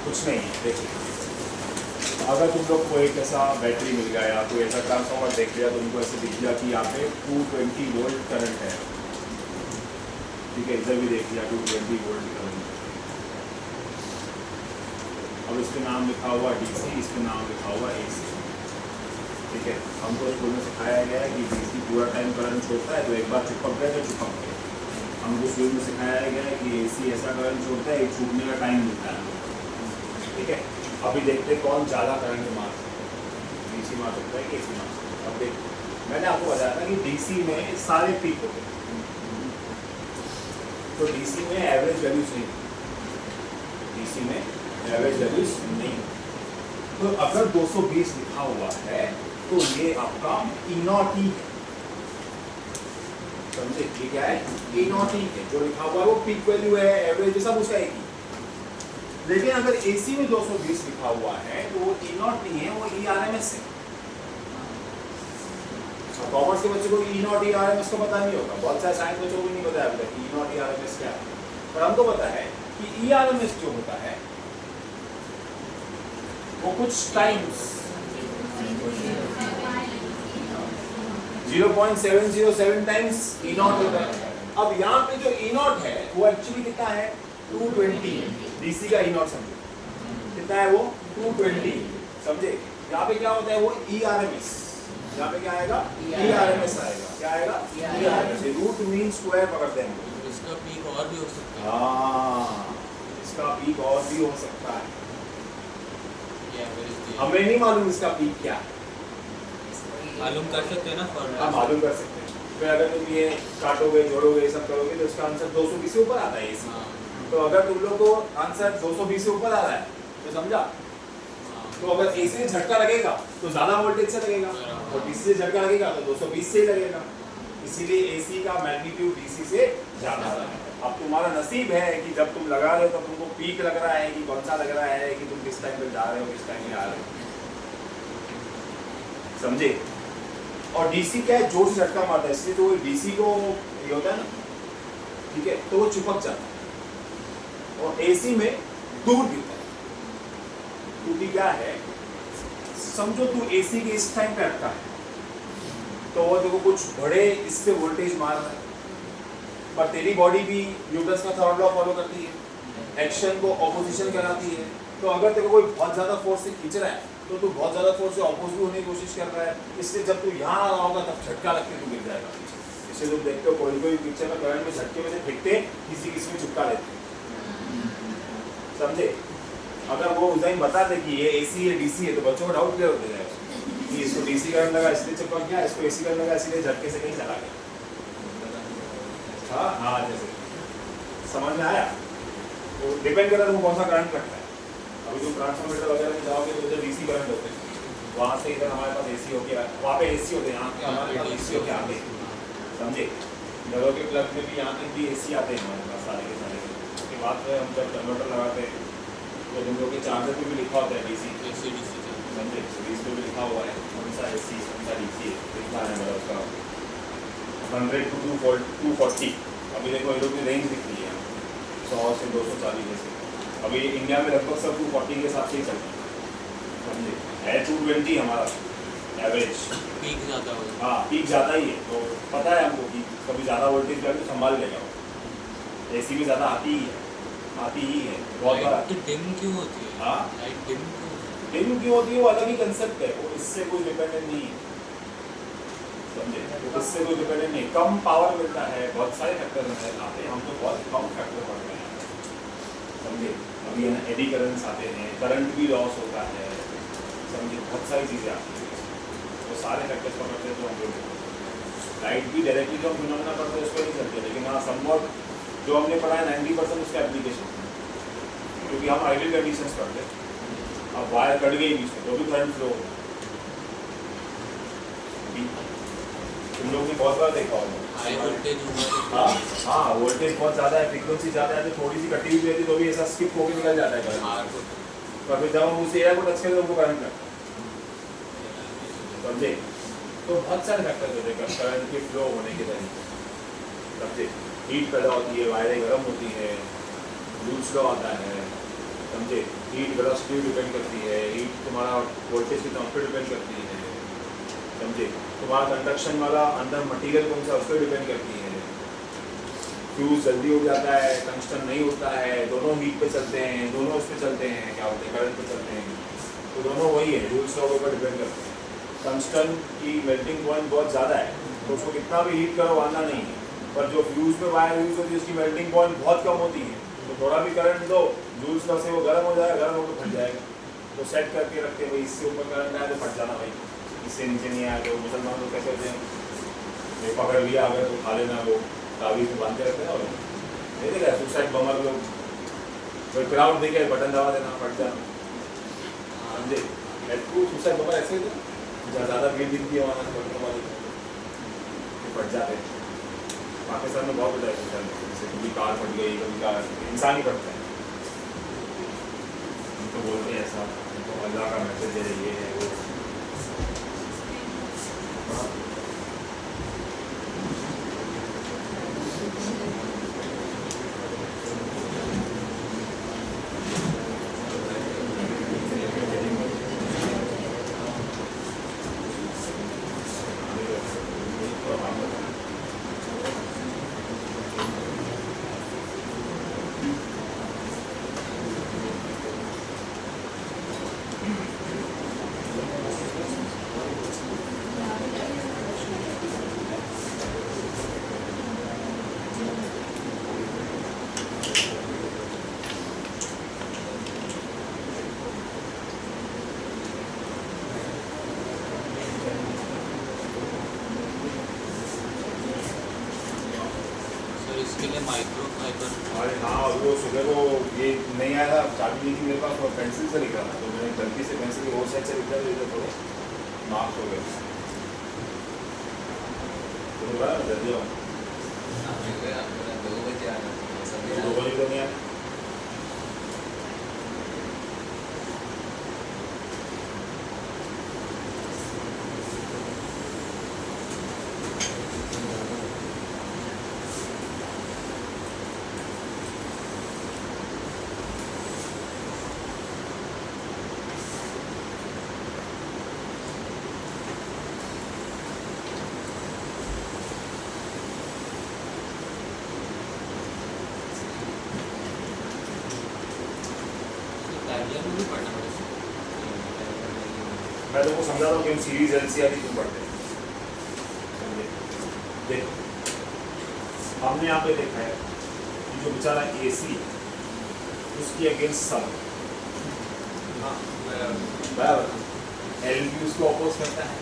कुछ नहीं है। देखिए अगर तुम लोग को एक ऐसा बैटरी मिल गया या कोई ऐसा ट्रांसफार्मर देख लिया तो उनको ऐसे दिख गया कि यहाँ पे 220 वोल्ट करंट है, ठीक है, इधर भी देख लिया 220 वोल्ट करंट। अब इस पे नाम लिखा हुआ डीसी, इस पे नाम लिखा हुआ एसी, ठीक है। हमको स्कूल में सिखाया गया है कि डीसी पूरा टाइम करंट छोड़ता है, तो एक बार चिपक गया तो चिपक गया। हमको स्कूल में सिखाया गया है कि एसी ऐसा करंट छोड़ता है, एक छूटने का टाइम मिलता है, ठीक है। अभी देखते कौन ज़्यादा करंट मार सकता है, डीसी मार सकता है कि एसी मार सकता है। अब देख मैंने आपको बताया था कि डीसी में सारे पीक होते हैं, तो डीसी में एवरेज वैल्यूज नहीं, डीसी में एवरेज वैल्यूज नहीं। तो अगर 220 लिखा हुआ है तो ये आपका E0 है, समझे? ये क्या है? E0 है, जो लिखा हुआ है वो पीक वैल्यू है, एवरेज सब उसका एक ही। लेकिन अगर एसी में 220 लिखा हुआ है तो वो E0 नहीं है, वो ERMS है। कॉमर्स के बच्चों को E0 ERMS को पता नहीं होगा, बहुत सारे साइंस बच्चों को नहीं पता है E0 ERMS क्या है, पर हमको पता है कि ERMS जो होता है वो कुछ टाइम्स 0.707 टाइम्स E0 होता है। अब यहाँ पे जो E0 है वो एक्चुअली कितना है? 220 है। डीसी का E0 समझे कितना है? वो 220, समझे? यहाँ पे क्या होता है? वो ERMS, यहाँ पे क्या आएगा? ERMS आएगा। क्या आएगा? ERMS। रूट मीन स्क्वायर पकड़ते हैं, इसका पीक और भी हो सकता है। हाँ, इसका पीक और भी हो सकता है। ये एवरेज हमें नहीं मालूम इसका पीक क्या है, मालूम कर सकते हैं ना फॉर्मूला। हम मालूम कर सकते हैं। फिर अगर तुम ये काटोगे जोड़ोगे ये सब करोगे तो इसका आंसर 220 से ऊपर आता है एसी। हाँ। तो अगर तुम लोग को आंसर 220 से ऊपर आ रहा है तो समझा, तो अगर एसी से झटका लगेगा तो ज्यादा वोल्टेज से लगेगा, और डीसी से झटका लगेगा तो 220 से ही लगेगा। इसीलिए एसी का मैग्नीट्यूड डीसी से ज्यादा है। अब तुम्हारा नसीब है कि जब तुम लगा रहे हो तो तुमको पीक लग रहा है कि कौन सा लग रहा है, कि तुम किस टाइम पे जा रहे हो, किस टाइम पे आ रहे हो, समझे? और डीसी क्या है? जोर से झटका मारता है, इसलिए तो डीसी को ये होता है ना, ठीक है, तो वो चिपक जाता है। और एसी में दूर गिरता है, क्योंकि क्या है, समझो तू एसी के इस टाइम पे अटका है तो वो देखो कुछ बड़े इससे वोल्टेज मार रहा है, पर तेरी बॉडी भी न्यूटन का थर्ड लॉ फॉलो करती है, एक्शन को ऑपोजिशन कराती है। तो अगर तेरे को कोई बहुत ज्यादा फोर्स से खींच रहा है तो तू बहुत ज्यादा फोर्स से ऑपोजिट होने की कोशिश कर रहा है, इसलिए जब तू यहाँ आ रहा होगा तब झटका लग के तू गिर जाएगा। इसलिए तुम देखते हो कोई कोई पिक्चर में करंट में झटके में से फेंकते, किसी किसी में चिपका लेते, समझे? अगर वो उस टाइम बता दे कि ये एसी है डीसी है तो बच्चों को डाउट क्लियर होते जाएगा कि इसको डीसी करंट लगा इसलिए चिपक गया, इसको एसी करंट लगा इसलिए झटके से कहीं चला गया। हाँ हाँ, जैसे समझ में आया? तो डिपेंड करता है तुमको कौन सा करंट लगता है। अभी तुम ट्रांसफॉर्मेटर वगैरह में जाओगे तो उधर डीसी करंट होते हैं, वहाँ से इधर हमारे पास एसी होके वहाँ पे एसी होते हैं, यहाँ पे हमारे पास एसी होके आते हैं, समझे? घरों के प्लग में भी यहाँ तक भी एसी आते हैं हमारे पास सारे के सारे। उसके बाद में हम जब कन्वर्टर लगाते हैं तो तुम लोग के चार्जर पे भी लिखा होता है डीसी, समझे? इस पे भी लिखा हुआ है कौन सा एसी कौन सा डीसी है, लिखा है मतलब उसका 100 to 240। अभी देखो ये लोग की रेंज दिख रही है 100 से 240 जैसे। अभी इंडिया में लगभग सब 240 के हिसाब से ही चलते हैं, समझे? है 220 हमारा एवरेज, पीक ज़्यादा हो। हाँ पीक ज़्यादा ही है, तो पता है हमको कि कभी ज़्यादा वोल्टेज जाए तो संभाल लेगा। एसी में ज़्यादा आती ही है बहुत बार। लाइट डिम क्यों होती है? हाँ, लाइट डिम क्यों? डिम क्यों होती है वो अलग ही कंसेप्ट है, वो इससे कोई डिपेंडेंट नहीं है, समझे? तो इससे कोई डिपेंडेंट नहीं, कम पावर मिलता है, बहुत सारे फैक्टर आते हैं, हम तो बहुत कम फैक्टर पढ़ रहे हैं, समझे? अभी है ना एडी करंट्स आते हैं, करंट भी लॉस होता है, समझे? बहुत सारी चीज़ें आती हैं, वो सारे फैक्टर्स पकड़ते हैं। तो हम लोग लाइट भी डायरेक्टली जो हम फिनोमेना पढ़ते हैं उस पर नहीं चलते, लेकिन हाँ समवॉट जो हमने पढ़ा है 90% उसका एप्लीकेशन, क्योंकि हम आइडियल कंडीशंस पढ़ते हैं। अब वायर कट गई बीच में तो भी करंट फ्लो, तुम लोग ने बहुत बार देखा होगा। हाई वोल्टेज हाँ हाँ, वोल्टेज बहुत ज़्यादा है, फ्रीक्वेंसी ज़्यादा है, तो थोड़ी सी कटी हुई रहती है तो भी ऐसा स्किप होकर निकल जाता है करंट। पर फिर जब हम उस एरिया को टच करें तो उनको करंट लगता है, समझे? तो बहुत सारे फैक्टर होते हैं करंट के फ्लो होने के तरीके, समझे? हीट पैदा होती है, वायरें गर्म होती है, लूज फ्लो आता है, समझे? समझे, हीट वेलोसिटी डिपेंड करती है, हीट तुम्हारा वोल्टेज कितना उस पर डिपेंड करती है, समझे, तुम्हारा कंडक्शन वाला अंदर मटेरियल कौन सा उस पर डिपेंड करती है, फ्यूज जल्दी हो जाता है, टंगस्टन नहीं होता है, दोनों हीट पे चलते हैं, दोनों उस पे चलते हैं, क्या होते हैं, करंट पे चलते हैं, तो दोनों वही है, जूल्स लॉ के ऊपर डिपेंड करते हैं। टंगस्टन की मेल्टिंग पॉइंट बहुत ज़्यादा है, तो उसको कितना भी हीट करो आना नहीं है, पर जो फ्यूज में वायर यूज होती है उसकी मेल्टिंग पॉइंट बहुत कम होती है, तो थोड़ा भी करंट दो जूल्स लॉ से वो गर्म हो जाएगा, गर्म होकर फट जाएगा, तो सेट करके रखते हैं भाई, इससे ऊपर करंट आया तो फट जाना भाई, इससे नीचे नहीं आया तो मुसलमान लोग कैसे होते हैं, ये पकड़ लिया अगर तो खा लेना, वो तावीज़ में बांधते रहते हैं, और नहीं देखा सुसाइड बमर लोग, कोई क्राउड देखे बटन दबा देना फट जाना, समझे, सुसाइड बमर ऐसे थे जहाँ ज़्यादा भीड़ दिखती है वहाँ बटन दबा देते फट जाते हैं। पाकिस्तान में बहुत होता है सुसाइड, जैसे कभी कार फट गई, कभी कार इंसान ही फटता है, उनको बोलते हैं ऐसा, उनको अल्लाह का मैसेज है, ये है वो। सर इसके लिए माइक्रो फाइबर अरे हाँ, वो सुबह को ये नहीं आया था, चाबी नहीं थी मेरे पास, और पेंसिल से लिखा था, तो मैंने गलती से पेंसिल की वो साइड से लिखा था, थोड़े मार्क्स हो गए, तो बड़ा जल्दी आओ, 2 बजे आना चाहिए, 2 बजे तो नहीं आया। पैरेलल में भी पढ़ना पड़ेगा। मैं तुमको समझा रहा हूँ कि हम सीरीज एलसीआर क्यों पढ़ते हैं, समझे, देखो हमने यहाँ पे देखा है कि जो बेचारा एसी उसकी अगेंस्ट सब, हाँ बराबर, एल भी उसको अपोज करता है,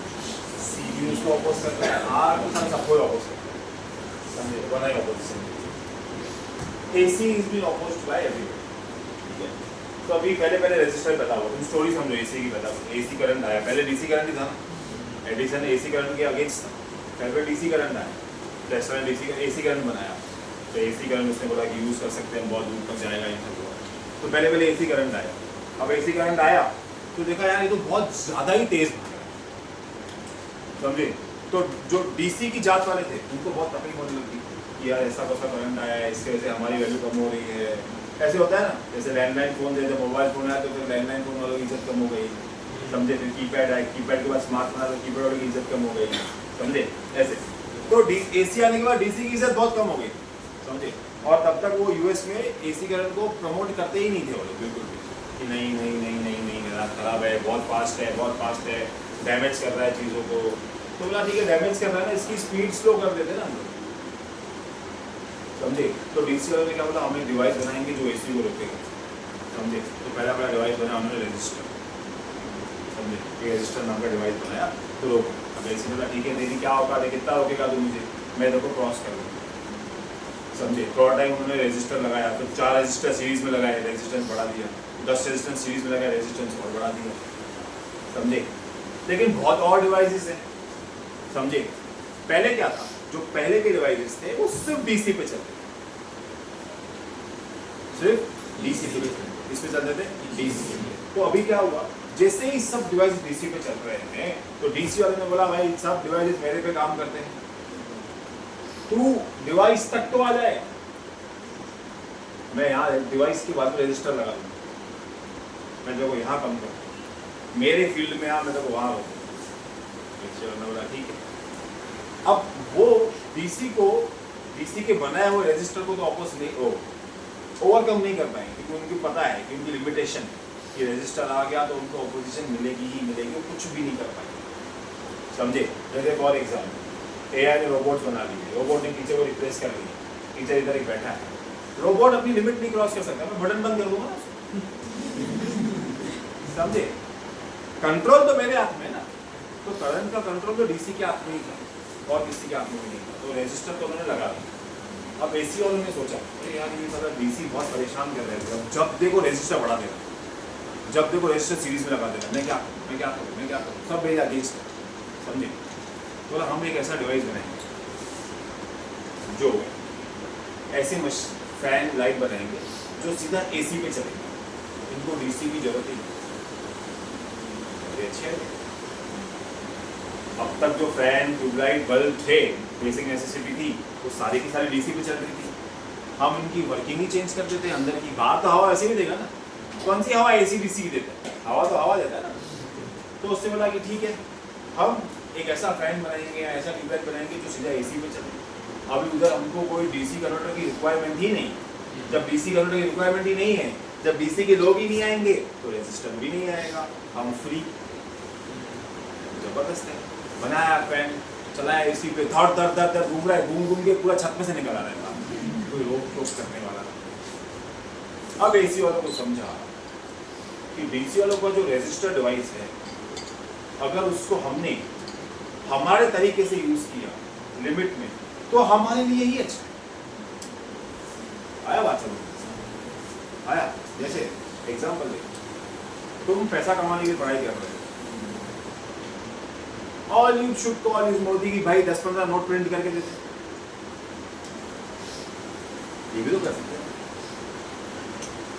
सी भी उसको अपोज करता है, आर के साथ सबको अपोज करता है, समझे, बना ही opposition, AC is been opposed by everyone, ठीक है। तो अभी पहले रेजिस्टर बताओ, तुम स्टोरी समझो एसी की, बताओ एसी करंट आया, पहले डीसी करंट ही था ना, एडिसन ने एसी करंट के अगेंस्ट था, पहले डीसी करंट आया, टेस्ला ने एसी करंट बनाया, तो एसी करंट उसने बोला कि यूज़ कर सकते हैं, बहुत दूर तक जाएगा ये सब, तो पहले एसी करंट आया, अब एसी करंट आया तो देखा यार ये तो बहुत ज़्यादा ही तेज़ भाग रहा है, समझे, तो जो डीसी की जात वाले थे उनको बहुत तकलीफ होने लगी कि यार ऐसा कैसा करंट आया है, इसके वजह से हमारी वैल्यू कम हो रही है, ऐसे होता है ना, जैसे लैंडलाइन फ़ोन थे, जब मोबाइल फ़ोन आया तो फिर लैंडलाइन फ़ोन वालों की इज्जत कम हो गई, समझे, फिर कीपैड आया, कीपैड के बाद स्मार्टफोन आया तो कीपैड वालों की इज्जत कम हो गई, समझे, ऐसे, तो एसी आने के बाद डीसी की इज्जत बहुत कम हो गई, समझे, और तब तक वो यूएस में एसी करंट को प्रमोट करते ही नहीं थे वो लोग बिल्कुल भी, कि नहीं नहीं नहीं नहीं नहीं खराब है, बहुत फास्ट है, डैमेज कर रहा है चीज़ों को, तो बोला ठीक है डैमेज कर रहा है ना, इसकी स्पीड स्लो कर देते ना हम लोग, समझे, तो डीसी वालों ने क्या बोला, हम एक डिवाइस बनाएंगे जो एसी को रोकेगा, समझे, तो पहला डिवाइस बनाया उन्होंने रजिस्टर, समझे, एक रजिस्टर नाम का डिवाइस बनाया, तो रोक, अब एसी बोला ठीक है दीदी क्या होगा, कितना रोकेगा तो मुझे, मैं देखो क्रॉस कर दूँगा, समझे, थोड़ा टाइम उन्होंने रजिस्टर लगाया, तो 4 रजिस्टर सीरीज में लगाए, रेजिस्टेंस बढ़ा दिया, 10 रेजिस्टेंस सीरीज में लगाए, रेजिस्टेंस और बढ़ा दिया, समझे, लेकिन बहुत और डिवाइसेस हैं, समझे, पहले क्या था, जो पहले के डिवाइसेस थे वो सिर्फ डीसी पे चलते थे, सिर्फ डीसी पे चलते, इस पे चलते थे डीसी, तो अभी क्या हुआ, जैसे ही सब डिवाइस डीसी पे चल रहे हैं, तो डीसी वाले ने बोला भाई सब डिवाइसेस मेरे पे काम करते हैं, तू डिवाइस तक तो आ जाए, मैं यहाँ डिवाइस के बाद में रजिस्टर लगा दूंगा, मैं तेरे को यहाँ कम करूँ, मेरे फील्ड में आ, मैं तेरे को वहाँ रोकूँ। बोला ठीक है। अब वो डीसी के बनाए हुए रजिस्टर को तो ऑपोज नहीं ओवरकम नहीं कर पाएंगे, क्योंकि उनको पता है कि उनकी लिमिटेशन कि रजिस्टर आ गया तो उनको अपोजिशन मिलेगी ही मिलेगी, वो कुछ भी नहीं कर पाएंगे। समझे? जैसे एक और एग्जाम्पल, एआई ने रोबोट्स बना लिए, रोबोट ने टीचर को रिप्लेस कर लिया, टीचर इधर ही बैठा है, रोबोट अपनी लिमिट नहीं क्रॉस कर सकता, मैं बटन बंद कर दूंगा। समझे? कंट्रोल तो मेरे हाथ में है ना, तो करंट का कंट्रोल तो डीसी के हाथ में ही था और किसी के हाथ में भी नहीं था, तो रजिस्टर तो उन्होंने लगा दिया। अब एसी वालों ने सोचा अरे यार ये मतलब डीसी बहुत परेशान कर रहे थे, जब देखो रजिस्टर बढ़ा देगा, जब देखो रजिस्टर सीरीज में लगा देगा, मैं क्या करूँ, सब भेज अगेंस्ट। समझे? तो हम एक ऐसा डिवाइस बनाएंगे जो ऐसे फैन लाइट बनाएंगे जो सीधा एसी पे चलेगा, इनको डीसी की जरूरत ही नहीं। अच्छी है। अब तक जो फैन, ट्यूबलाइट, बल्ब थे, बेसिक नेसेसिटी थी, वो सारी की सारी डीसी पे चल रही थी। हम इनकी वर्किंग ही चेंज कर देते हैं, अंदर की बाहर तो हवा ऐसे ही देगा ना, कौन सी हवा एसी डीसी की देता है, हवा तो हवा देता है ना। तो उससे बोला कि ठीक है, हम एक ऐसा फैन बनाएंगे या ऐसा ट्यूबलाइट बनाएंगे जो सीधा एसी पे चले। अभी उधर हमको कोई डीसी कन्वर्टर की रिक्वायरमेंट ही नहीं, जब डीसी कन्वर्टर की रिक्वायरमेंट ही नहीं है, जब डीसी के लोग ही नहीं आएंगे तो रेजिस्टर भी नहीं आएगा, हम फ्री। जबरदस्त है। बनाया फैन, चलाया एसी पे, धड़ धड़ धड़ धड़ घूम रहा है, घूम के पूरा छत में से निकल आ रहा है, कोई रोक टोक करने वाला नहीं। अब एसी वालों को समझा कि डीसी वालों का जो रेजिस्टर डिवाइस है, अगर उसको हमने हमारे तरीके से यूज किया लिमिट में, तो हमारे लिए ही अच्छा है। आया बात समझ? आया? जैसे एग्जाम्पल ले, तुम पैसा कमाने की पढ़ाई कर रहे हो, all you should call is Modi की भाई 10-15 नोट प्रिंट करके देते, ये भी तो कर सकते हैं।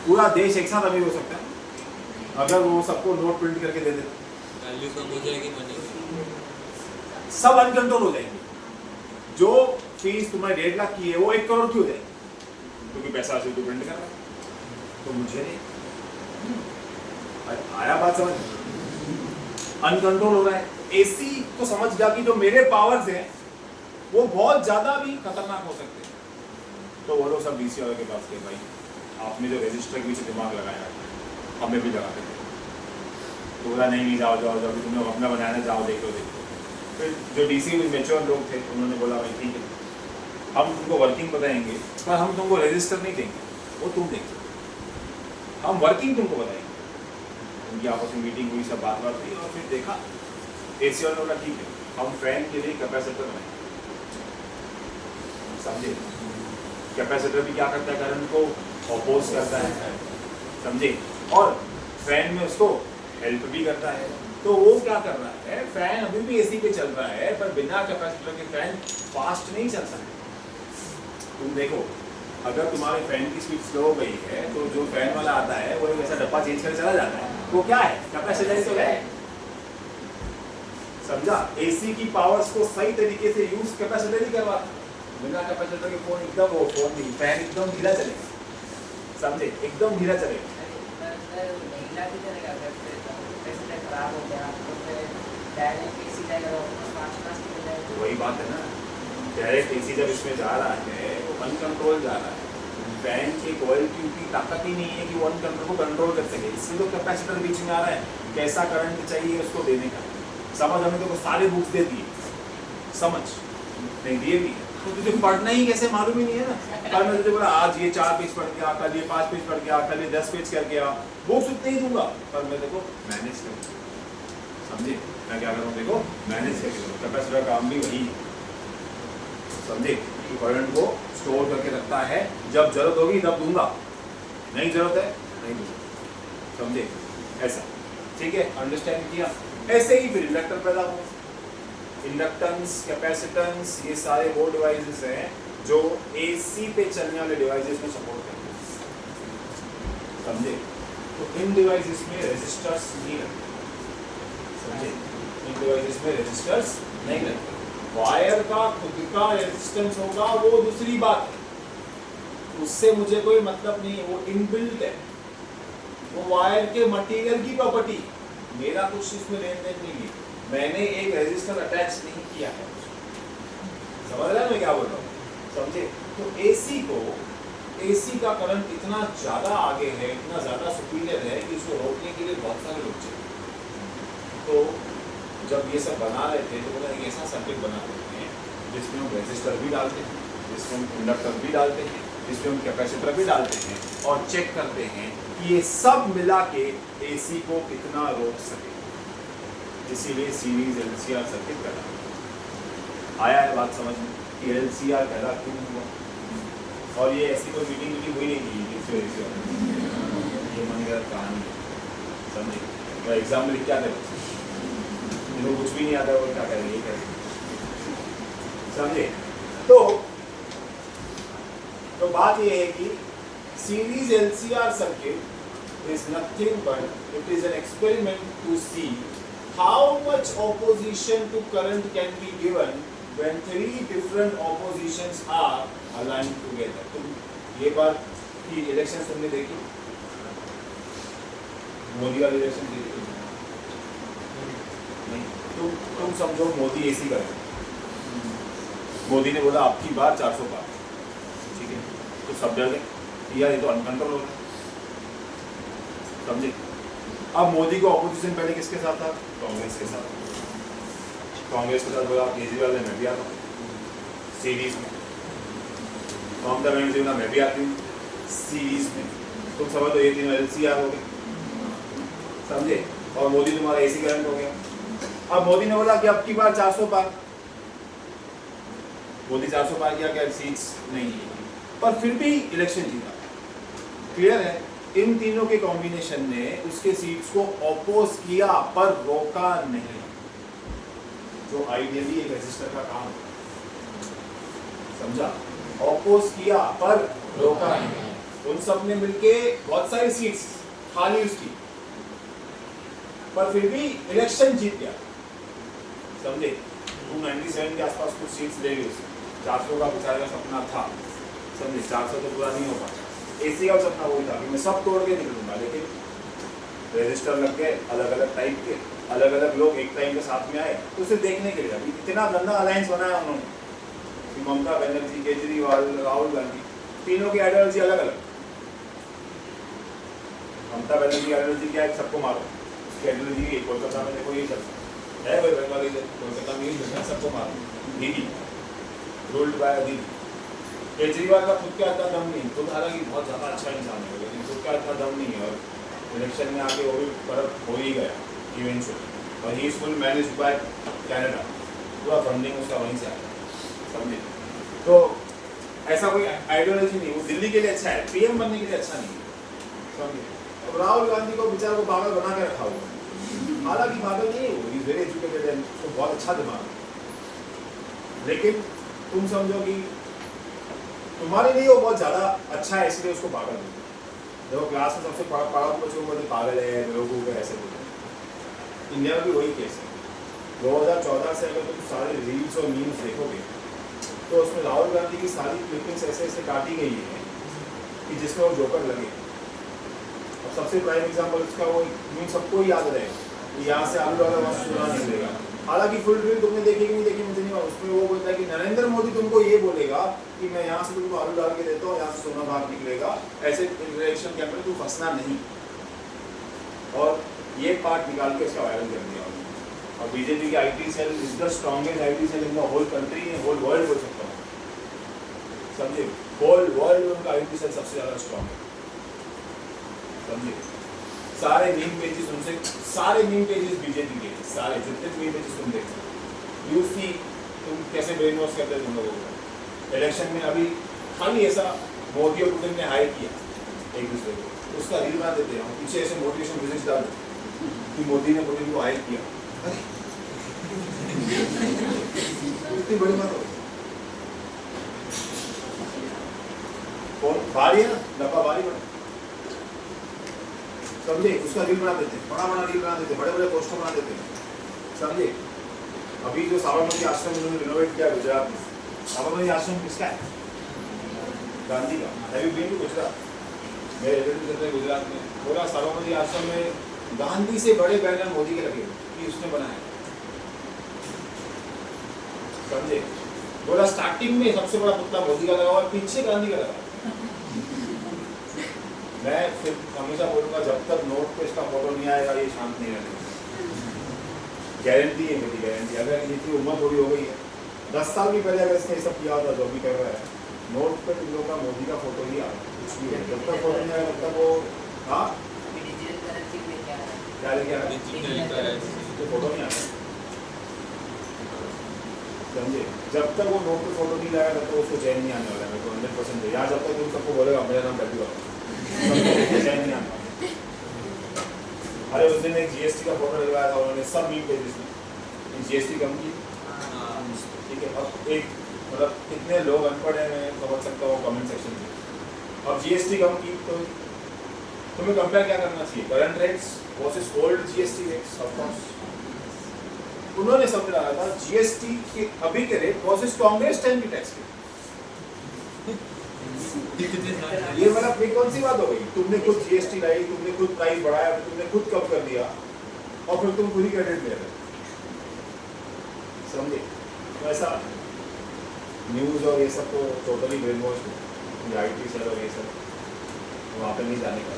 पूरा देश एक साथ अमीर हो सकता है अगर वो सबको नोट प्रिंट करके दे देते, वैल्यू कम हो जाएगी मनी की। सब अनकंट्रोल हो जाएंगे। जो फीस तुम्हारे 1.5 लाख की है वो 1 करोड़ की हो जाएगी, क्योंकि पैसा से तो प्रिंट कर रहा है, तो मुझे नहीं आया बात समझ? अनकंट्रोल हो रहा है। एसी को समझ गया कि जो मेरे पावर्स हैं वो बहुत ज्यादा भी खतरनाक हो सकते हैं, तो वो लोग सब डीसी वाले के पास गए, भाई आपने जो रजिस्टर के पीछे दिमाग लगाया हमें भी लगा देते। तो बोला नहीं जाओ जाओ जाओ, तुमने अपना बनाया, जाओ देखो। फिर जो डीसी में मेच्योर लोग थे उन्होंने बोला भाई ठीक है, हम तुमको वर्किंग बताएंगे पर हम तुमको रजिस्टर नहीं देंगे, वो तुम देंगे, हम वर्किंग तुमको बताएंगे। उनकी आपस में मीटिंग हुई, सब बात हुई, और फिर देखा एसी वालों ने बोला ठीक है, हम फैन के लिए कैपेसिटर बनाएंगे। समझे? कैपेसिटर भी क्या करता है, करंट को अपोज करता है, समझे, और फैन में उसको हेल्प भी करता है। तो वो क्या कर रहा है, फैन अभी भी एसी पे चल रहा है, पर बिना कैपेसिटर के फैन फास्ट नहीं चलता है। तुम देखो, अगर तुम्हारे फैन की स्पीड स्लो हो गई है तो जो फैन वाला आता है वो एक ऐसा डब्बा चेंज करके चला जाता है, वो क्या है, कैपेसिटर ही तो है। समझा? एसी की पावर्स को सही तरीके से यूज कैपेसिटर ही करवाता, बिना कैपेसिटर के फोन एकदम, वो फोन नहीं, फैन एकदम धीरा चलेगा। समझे? एकदम धीरा चलेगा। वही बात है ना, डायरेक्ट एसी जब इसमें जा रहा है वो अनकंट्रोल जा रहा है, फैन की कॉइल की उतनी ताकत ही नहीं है कि वो अनकंट्रोल को कंट्रोल कर सके, इसलिए तो कैपेसिटर बीच में आ रहा है, कैसा करंट चाहिए उसको देने का। समझ? हमें तो सारे बुक्स दे दिए, समझ नहीं दिए भी, तो तुझे पढ़ना ही कैसे मालूम ही नहीं है ना। कल मैं तुझे बोला आज ये 4 पेज पढ़ गया, कल ये 5 पेज पढ़ गया, कल ये 10 पेज कर गया, बुक्स उतने ही दूंगा, पर मैं देखो मैनेज कर, समझे? मैं क्या कर रहा हूँ, देखो मैनेज कर, कैपेसिटर का काम भी वही है। समझे? करंट को स्टोर करके रखता है, जब जरूरत होगी तब दूंगा, नहीं जरूरत है नहीं दूंगा। समझे? ऐसा ठीक है, अंडरस्टैंड किया? ऐसे ही फिर इंडक्टर पैदा हुआ। इंडक्टेंस, कैपेसिटेंस, ये सारे वो डिवाइसेस हैं जो एसी पे चलने वाले डिवाइसेस में सपोर्ट करते हैं। समझे? तो इन डिवाइसेस में रेजिस्टर्स नहीं लगते, समझे? इन डिवाइसेस में रेजिस्टर्स नहीं लगते। वायर का खुद का रेजिस्टेंस होगा वो दूसरी बात है, उससे मुझे कोई मतलब नहीं है, वो इनबिल्ट है। वो वायर के मटेरियल की प्रॉपर्टी, मेरा कुछ इसमें लेन देन नहीं है, मैंने एक रेजिस्टर अटैच नहीं किया है। समझ रहे हैं मैं क्या बोल रहा हूँ? समझे? तो एसी का करंट इतना ज्यादा आगे है, इतना ज्यादा सुपीरियर है कि उसको रोकने के लिए बहुत सारे लोग चाहिए। तो जब ये सब बना रहे थे तो बोला एक ऐसा सर्किट बना देते हैं जिसमें हम रेजिस्टर भी डालते हैं, जिसमें हम इंडक्टर भी डालते हैं, जिसमें हम कैपेसिटर भी डालते हैं और चेक करते हैं कि ये सब मिला के एसी को कितना रोक सके। इसीलिए सीरीज एलसीआर सर्किट बना। आया है बात समझ में कि एलसीआर पैदा क्यों हुआ? और ये ऐसी कोई मीटिंग हुई नहीं थी, ये मन गलत कहानी है, समझे? तो एग्जाम में लिख क्या दें, इनको कुछ भी नहीं आता वो क्या करेंगे, ये करेंगे, समझे? तो बात ये है कि series LCR circuit is nothing but it is an experiment to see how much opposition to current can be given when three different oppositions are aligned together। तुम ये बार की इलेक्शन तुमने देखी, मोदी वाली इलेक्शन देखी नहीं? तुम समझो मोदी एसी करे, मोदी ने बोला आपकी बार 400 पार, ठीक है? तो सब डर गए यार ये तो अनकंट्रोल हो रहा है, समझे? अब मोदी को ऑपोजिशन पहले किसके साथ था? कांग्रेस के साथ। कांग्रेस के साथ बोला केजरीवाल ने मैं भी आता हूँ सीरीज में, ममता बनर्जी बोला मैं भी आती हूँ सीरीज में। तुम समझ लो ये तीनों एलसीआर हो गए, समझे? और मोदी तुम्हारा एसी करंट हो गया। अब मोदी ने बोला कि अब की बार 400 पार, मोदी 400 पार किया, क्या सीट्स नहीं है, पर फिर भी इलेक्शन जीता। क्लियर है? इन तीनों के कॉम्बिनेशन ने उसके सीट्स को ऑपोज किया पर रोका नहीं, जो आइडियली एक रजिस्टर का काम है, समझा? ऑपोज किया पर रोका नहीं। उन सब ने मिलके बहुत सारी सीट्स खाली उसकी, पर फिर भी इलेक्शन जीत गया, समझे? 297 के आसपास कुछ सीट्स ले गई उसने, 400 का बेचारे का सपना था, समझे? 400 तो पूरा नहीं हो पाता। एसी का सपना वही था कि मैं सब तोड़ के निकलूंगा, लेकिन रजिस्टर लग गए अलग अलग टाइप के, अलग अलग लोग एक टाइम के साथ में आए, तो उसे देखने के लिए अभी इतना गंदा अलायंस बनाया उन्होंने कि ममता बनर्जी, केजरीवाल, राहुल गांधी, तीनों की आइडियोलॉजी अलग अलग। ममता बनर्जी की आइडियोलॉजी क्या है? सबको मारो, उसकी आइडियोलॉजी कोलकाता में देखो ये चलता है, भाई बंगाली कोलकाता में ही सबको मारो, दीदी रूल्ड बाय दीदी। केजरीवाल का खुद का इतना दम नहीं, खुद हालांकि बहुत ज़्यादा अच्छा इंसान है, लेकिन खुद का इतना दम नहीं है, और इलेक्शन में आके वो भी फर्क हो ही गया इवेंचुअली, और he is full managed by Canada, पूरा फंडिंग उसका वहीं से आया, समझे? तो ऐसा कोई आइडियोलॉजी नहीं, वो दिल्ली के लिए अच्छा है, पीएम बनने के लिए अच्छा नहीं है, समझे? अब राहुल गांधी को बेचारे को पागल बना के रखा हुआ, हालांकि पागल नहीं है वो, he is very educated and उसको बहुत अच्छा दिमाग है, लेकिन तुम समझो कि तुम्हारे लिए वो बहुत ज़्यादा अच्छा है, इसलिए उसको पागल नहीं। देखो क्लास में सबसे पागल बच्चों को बोलते पागल है, लोगों को ऐसे बोलते हैं। इंडिया में भी वही केस है। 2014 से अगर तुम सारे रील्स और मीम्स देखोगे तो उसमें राहुल गांधी की सारी क्लिपिंग्स ऐसे ऐसे काटी गई है कि जिसमें वो जोकर लगे। अब सबसे प्राइम एग्जाम्पल उसका वो मीम सबको ही याद रहेगा कि यहाँ से आलू वाला वहाँ सोना निकलेगा। हालांकि फुल ड्रिल तुमने देखी कि नहीं देखी मुझे नहीं, उसमें वो बोलता है कि नरेंद्र मोदी तुमको ये बोलेगा कि मैं यहाँ से तुमको आलू डाल के देता हूँ, यहाँ से सोना बाहर निकलेगा, ऐसे इलेक्शन के अंदर तू फंसना नहीं। और ये पार्ट निकाल के उसका वायरल कर दिया। और बीजेपी की IT cell is the strongest IT cell in the whole country, whole world बोल सकता हूँ, समझे? होल वर्ल्ड में उनका आईटी सेल सबसे ज़्यादा स्ट्रॉन्ग है, समझे? सारे मीम पेजेस उनसे, सारे मीम पेजेस बीजेपी के, सारे जितने मीम पेजेस तुम देखो, यू सी तुम कैसे ब्रेन वॉश करते तुम लोगों को। इलेक्शन में अभी खाली ऐसा मोदी और पुतिन ने हाई किया एक दूसरे को, उसका रील बना देते हैं, पीछे ऐसे मोटिवेशन मैसेज डाल कि मोदी ने पुतिन को हाई किया। इतनी बड़ी बात हो, कौन भारी है ना, डब्बा भारी बना, समझे? उसका रील बना देते हैं, बड़ा बड़ा रील बना देते हैं, बड़े बड़े पोस्टर बना देते हैं, समझे? अभी जो साबरमती आश्रम उन्होंने रिनोवेट किया गुजरात में, साबरमती आश्रम किसका है? गांधी का। Have you been to Gujarat? मेरे रिलेटिव रहते हैं गुजरात में, बोला साबरमती आश्रम में गांधी से बड़े बैनर मोदी के लगे कि उसने बनाया, समझे। बोला स्टार्टिंग में सबसे बड़ा पुतला मोदी का लगा हुआ, पीछे गांधी का लगा। मैं फिर हमेशा बोलूंगा जब तक नोट पे इसका फोटो नहीं आएगा ये शांत नहीं रहेगा, गारंटी है मेरी, गारंटी। अगर इतनी उम्र थोड़ी हो गई है, 10 साल भी पहले अगर इसने सब किया होता जो भी कर रहा है, नोट पे तुम लोग का मोदी का फोटो ही आ कुछ भी है, जब तक फोटो नहीं आएगा तब तक वो हाँ क्या लेके आ रहा है, डिजिटल करेंसी तो फोटो नहीं आता, समझे। जब तक वो नोट पे फोटो नहीं लाएगा तब तक उसको चैन नहीं आने वाला है, मेरे को 100% है। यहाँ जब तक तुम सबको बोलेगा मेरा नाम डब्ल्यू चैन नहीं आने वाला। अरे उस दिन एक जीएसटी का फोटो लगवाया था उन्होंने, सब मीम पेजेस में जीएसटी कम की, ठीक है। अब एक मतलब कितने लोग अनपढ़ हैं मैं समझ सकता हूँ कमेंट सेक्शन में। अब जीएसटी कम की तो तुम्हें कंपेयर क्या करना चाहिए, current rates versus old GST rates. Of course उन्होंने समझ रहा था जीएसटी के अभी के रेट वर्सेस कांग्रेस टाइम की टैक्स के। ये मतलब ये कौन सी बात हो गई, तुमने खुद जीएसटी लाई, तुमने खुद प्राइस बढ़ाया, तुमने खुद कम कर दिया और फिर तुम खुद ही क्रेडिट ले रहे, समझे। तो ऐसा न्यूज़ और ये सब तो टोटली ब्रेन वॉश है, आईटी सेल और ये सब वहाँ पे नहीं जाने का।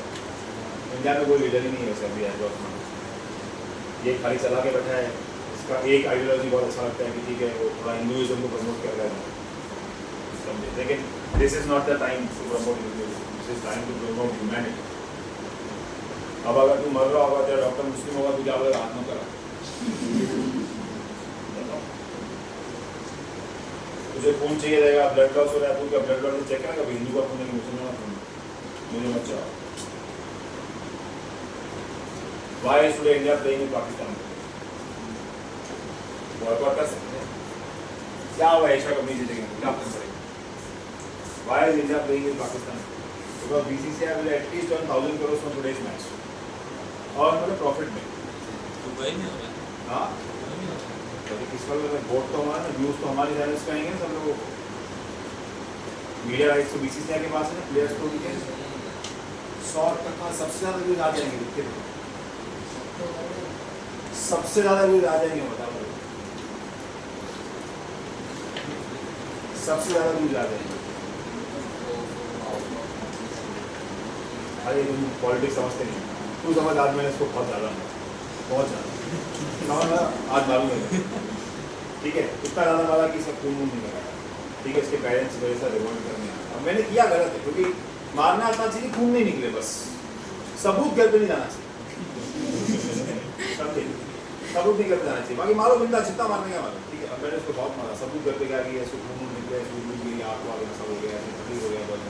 इंडिया में कोई लीडर ही नहीं है वैसे अभी एज ऑफ नाउ। ये खाली चला के बैठा है, इसका एक आइडियोलॉजी बहुत अच्छा लगता है कि ठीक है वो थोड़ा हिंदुइज्म को प्रमोट कर रहा है, समझे। लेकिन this is not the time to promote Hinduism, this is time to promote humanity. अब अगर तू मर रहा होगा तो डॉक्टर मुस्लिम होगा तो क्या बोलेगा, हाथ में करा। तुझे खून चाहिए रहेगा, ब्लड लॉस हो रहा है, तू क्या ब्लड लॉस चेक करेगा, हिंदू का खून है कि मुसलमान का खून, मुझे मत चाहो। Why should India playing in Pakistan? Boycott कर सकते हैं, क्या हुआ एशिया कप नहीं जीतेंगे, क्या फर्क पड़ेगा। Why is India playing in Pakistan? Because BCCI will at least earn 1,000 crores from today's match, और मतलब प्रॉफिट में। दुबई में होगा, हाँ दुबई में होगा। तो किस पर वोट तो हमारा, व्यूज तो हमारे चैनल्स पे आएंगे सब लोगों को। मीडिया राइट्स तो बीसीसीआई के पास है, प्लेयर्स को भी 100% सबसे ज़्यादा व्यूज आ जाएंगे, देखते सबसे ज़्यादा व्यूज आ जाएंगे, बता दो सबसे ज़्यादा व्यूज आ जाएंगे। अरे तुम पॉलिटिक्स समझते नहीं, तू समझ आज मैंने इसको बहुत ज़्यादा समझ आज मालूम है, ठीक है। इतना ज़्यादा वाला कि सब खून नहीं लगाया, ठीक है। इसके पेरेंट्स वजह से रिवॉल्ट करने आया, अब मैंने किया गलत है क्योंकि मारना आता चाहिए, खून नहीं निकले, बस सबूत घर पे नहीं जाना चाहिए, समझे। सबूत नहीं घर पे जाना चाहिए, बाकी मारो बिंदा, जितना मारने का मारो, ठीक है। अब मैंने उसको बहुत मारा, सबूत घर पे क्या किया, इसको खून निकले, सूज मिल गई, आँख आगे नशा हो गया, तकलीफ हो गया, बस।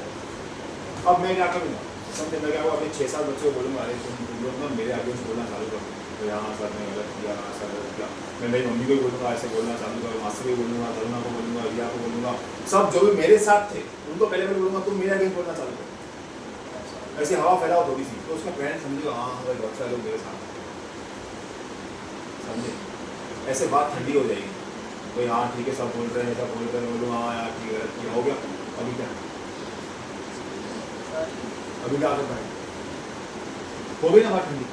अब मैं क्या करूँगा, समझे। मैं क्या हुआ, अपने 6 साल बच्चों को बोलूँगा, अरे तुम लोग ना मेरे आगे बोलना चालू करो, तो यहाँ सर ने गलत किया, सर गलत किया। मैं मेरी मम्मी को भी बोलूँगा ऐसे बोलना चालू करो, मासी को भी बोलूँगा, तरुणा को बोलूँगा, रिया को बोलूँगा, सब जो भी मेरे साथ थे उनको पहले मैं बोलूँगा तुम मेरे आगे बोलना चालू करो, ऐसे हवा फैलाओ थोड़ी सी, तो उसका पेरेंट्स समझेगा हाँ भाई बहुत सारे लोग मेरे साथ, समझे। ऐसे बात ठंडी हो जाएगी, तो हाँ ठीक है सब बोल रहे हैं, सब बोल रहे हैं, बोलूँगा हाँ यार ठीक है हो गया, अभी क्या, अभी क्या करना है, हो गई ना बात ठंडी।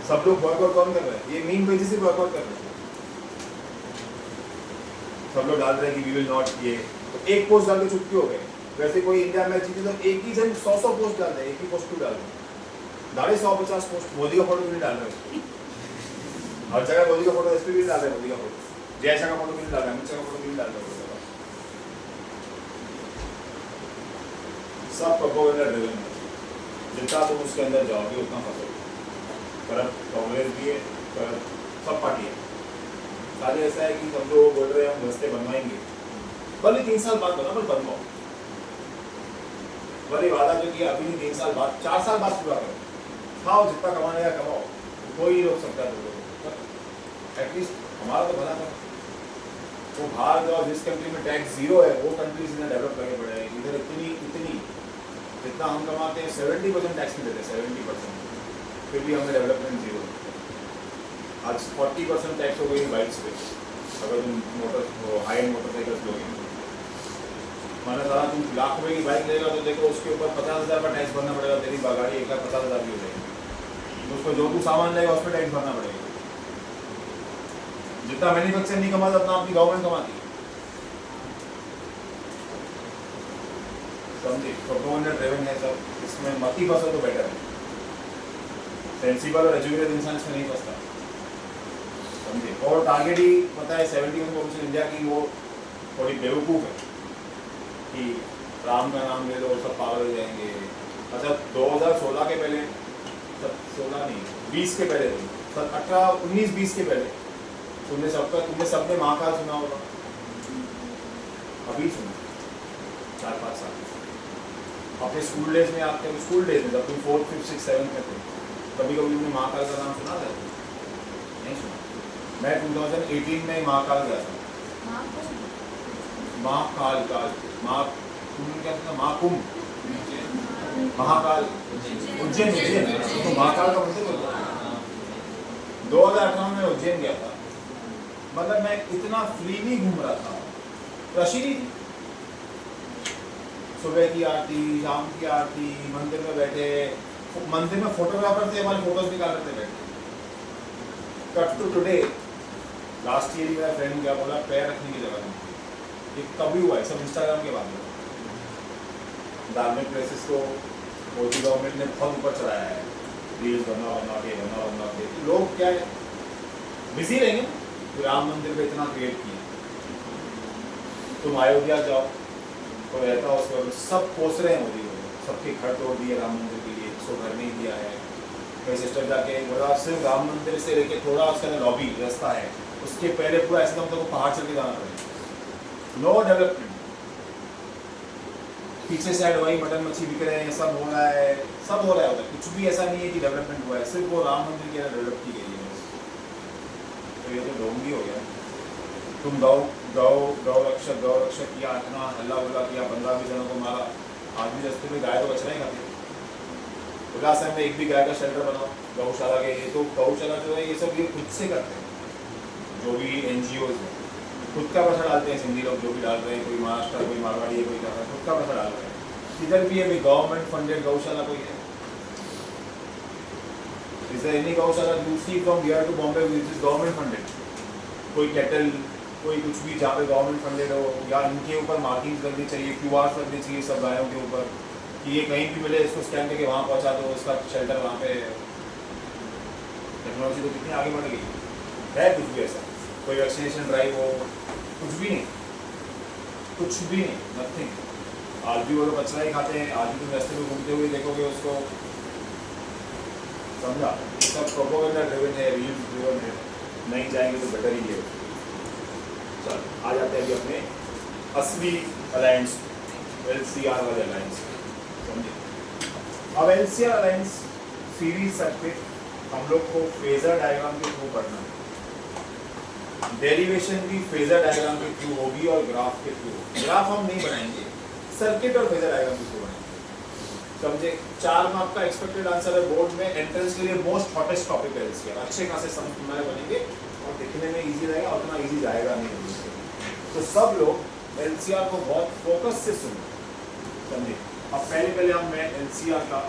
सब लोग बॉयकॉट कौन कर रहे हैं, ये मीम पेज से बॉयकॉट कर रहे हैं, सब लोग डाल रहे हैं कि वी विल नॉट, ये तो एक पोस्ट डाल के चुटकी हो गए। वैसे कोई इंडिया मैच जीते तो एक ही जन 100 पोस्ट डाल रहे हैं, एक ही पोस्ट क्यों डाल रहे हैं, डाले 150 पोस्ट। मोदी का फोटो क्यों नहीं डाल रहे, हर जगह मोदी का फोटो, एस पी भी डाल रहे हैं मोदी का फोटो, जयशा का फोटो क्यों नहीं डाल रहे, अमित शाह का फोटो क्यों नहीं डाल रहे, सब प्रोपेगेंडा ड्रिवन है, जितना तुम उसके अंदर जाओगे उतना फंसोगे। करप्ट कांग्रेस भी है, करप्ट सब पार्टी है। खाली ऐसा है कि सब लोग बोल रहे हैं हम रास्ते बनवाएंगे, भले 3 साल बाद बना, पर बनवाओ। भले वादा जो किया अभी नहीं, 3 साल बाद, 4 साल बाद पूरा करो, खाओ जितना कमाने का कमाओ, कोई नहीं रोक सकता तुम लोगों को। एटलीस्ट हमारा तो भला करो। वो बाहर जाओ, जिस कंट्री में टैक्स 0 है वो कंट्रीज ने डेवलप करके पड़े हैं। इधर इतनी जितना हम कमाते हैं 70% टैक्स में देते हैं, 70%, फिर भी हमें डेवलपमेंट 0। आज 40% टैक्स हो गई बाइक्स पे, अगर तुम मोटर हाई एंड मोटरसाइकिल्स लोगे मैंने कहा तुम लाख रुपए की बाइक लेगा तो देखो उसके ऊपर 50,000 का टैक्स भरना पड़ेगा, तेरी गाड़ी 1,50,000 की हो जाएगी, तो उसको जो तू सामान लेगा उस पर टैक्स भरना पड़ेगा। जितना मैन्युफैक्चर नहीं कमाता उतना अपनी गवर्नमेंट कमाती है, समझे। प्रोपोनेंट ड्रिवन है सब, इसमें मत ही फंसो तो बेटर है। सेंसिबल और एजुकेटेड इंसान इसमें नहीं फंसता, समझे। और टारगेट ही पता है 71% इंडिया की वो थोड़ी बेवकूफ़ है कि राम का नाम ले लो सब पागल हो जाएंगे। अच्छा 2016 के पहले, सब 16 नहीं 20 के पहले, 18 19 20 के पहले तुमने सबने महाकाल सुना होगा, अभी सुना 4-5 साल अपने स्कूल डेज में, आपके स्कूल डेज में जब तुम 4th 5th 6th 7th में थे, कभी कभी तुमने महाकाल का नाम सुना था? नहीं सुना। मैं 2018 में महाकाल गया था। महाकाल काल तुमने क्या सुना? महाकुंभ, महाकाल, उज्जैन, तो महाकाल का मतलब 2018 में उज्जैन गया था। मतलब मैं इतना फ्रीली घूम रहा था, रश ही नहीं थी। सुबह की आरती, शाम की आरती, मंदिर में बैठे, मंदिर में फोटोग्राफर थे, हमारे फोटोज निकाल रहे थे बैठे। Cut to today, last year मेरा फ्रेंड क्या बोला, पैर रखने की जगह नहीं। ये कभी हुआ है, सब इंस्टाग्राम के बाद में। धार्मिक प्लेसेस को मोदी गवर्नमेंट ने बहुत ऊपर चढ़ाया है, रील्स बना के। लोग क्या है, बिजी रहेंगे। राम मंदिर पे इतना क्रिएट किया, तुम अयोध्या जाओ तो रहता उसके बाद सब कोस रहे हैं मोदी को, सबके घर तोड़ दिए राम मंदिर के लिए, उसको घर नहीं दिया है। मेरी सिस्टर जाके बोला सिर्फ राम मंदिर से लेके थोड़ा उसका लॉबी रास्ता है, उसके पहले पूरा ऐसा तो हमको पहाड़ चल के जाना पड़ेगा। नो डेवलपमेंट, पीछे साइड वही मटन मच्छी बिक रहे हैं, सब हो रहा है, सब हो रहा है उधर, कुछ भी ऐसा नहीं है कि डेवलपमेंट हुआ है, सिर्फ वो राम मंदिर की डेवलप की गई है। तो ये तो ढोंगी हो गया। तुम गौ रक्षक किया, इतना हल्ला गुल्ला किया, 15-20 जनों को मारा, आदमी रास्ते में गाय तो बचना ही खाते। उल्लास में एक भी गाय का शेल्टर बनाओ गौशाला के। ये तो गौशाला जो है ये सब ये खुद से करते हैं, जो भी NGOs हैं खुद का पैसा डालते हैं। सिंधी लोग जो भी डाल रहे हैं, कोई महाराष्ट्र, कोई मारवाड़ी है, कोई कर रहा है, खुद का पैसा डाल रहे हैं। इधर भी है गवर्नमेंट फंडेड गौशाला कोई है? Is there any गौशाला you see from here to Bombay which is government funded? कोई कैटल, कोई कुछ भी जहाँ पे गवर्नमेंट फंडेड हो, या इनके ऊपर मार्किंग करनी चाहिए, QR करनी चाहिए सब गायों के ऊपर कि ये कहीं भी मिले इसको स्कैन करके वहाँ पहुँचा दो, उसका शेल्टर वहाँ पे। टेक्नोलॉजी तो कितनी आगे बढ़ गई है। कुछ भी ऐसा कोई वैक्सीनेशन ड्राइव हो, कुछ भी नहीं, कुछ भी नहीं, नथिंग। आज भी वो लोग कचरा ही खाते हैं, आज भी तुम रास्ते में घूमते हुए देखोगे उसको, समझा। सब प्रोपोगेंडा ड्रिवन है, रील्स ड्रिवन है, नहीं जाएंगे तो बेटर ही है। चल आ जाते हैं अभी अपने असली अलायंस, LCR वाले अलायंस, समझे। अब LCR अलायंस सीरीज सर्किट हम लोग को फेजर डायग्राम के थ्रू पढ़ना है। डेरिवेशन भी फेजर डायग्राम के थ्रू होगी और ग्राफ के थ्रू। ग्राफ हम नहीं बनाएंगे, सर्किट और फेजर डायग्राम के थ्रू बनाएंगे, समझे। 4 मार्क का एक्सपेक्टेड आंसर है बोर्ड में, एंट्रेंस के लिए मोस्ट हॉटेस्ट टॉपिक है LCR। अच्छे खासे समझ तुम्हारे बनेंगे और दिखने में इजी रहेगा, उतना इजी जाएगा नहीं। तो सब लोग LCR को बहुत फोकस से सुनो, समझे। अब पहले मैं LCR का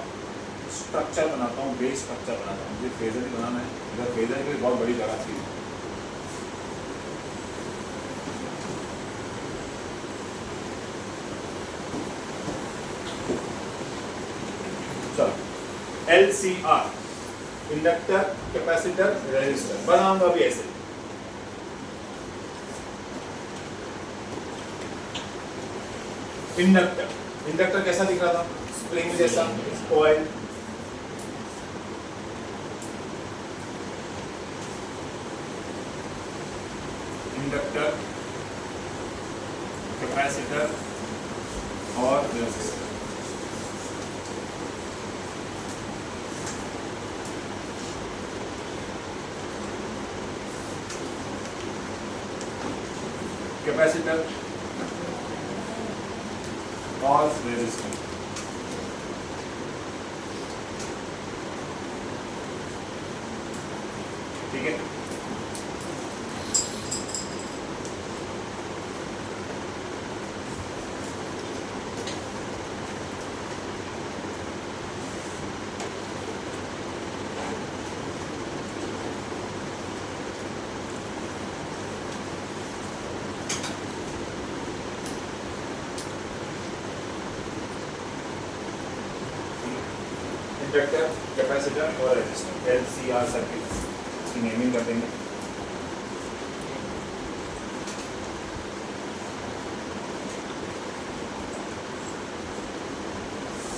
स्ट्रक्चर बनाता हूँ, बेस स्ट्रक्चर बनाता हूँ। मुझे फेजर भी बनाना है, इधर फेजर के लिए बहुत बड़ी जगह चाहिए। चलो LCR, इंडक्टर, कैपेसिटर, रेजिस्टर बनाऊंगा अभी ऐसे। इंडक्टर कैसा दिख रहा था? स्प्रिंग जैसा, कॉइल। इंडक्टर, कैपेसिटर और रेजिस्टर। कैपेसिटर और रेजिस्टेंस, ठीक है। इंडक्टर, कैपेसिटर और रेजिस्टर, LCR सर्किट की नेमिंग कर देंगे।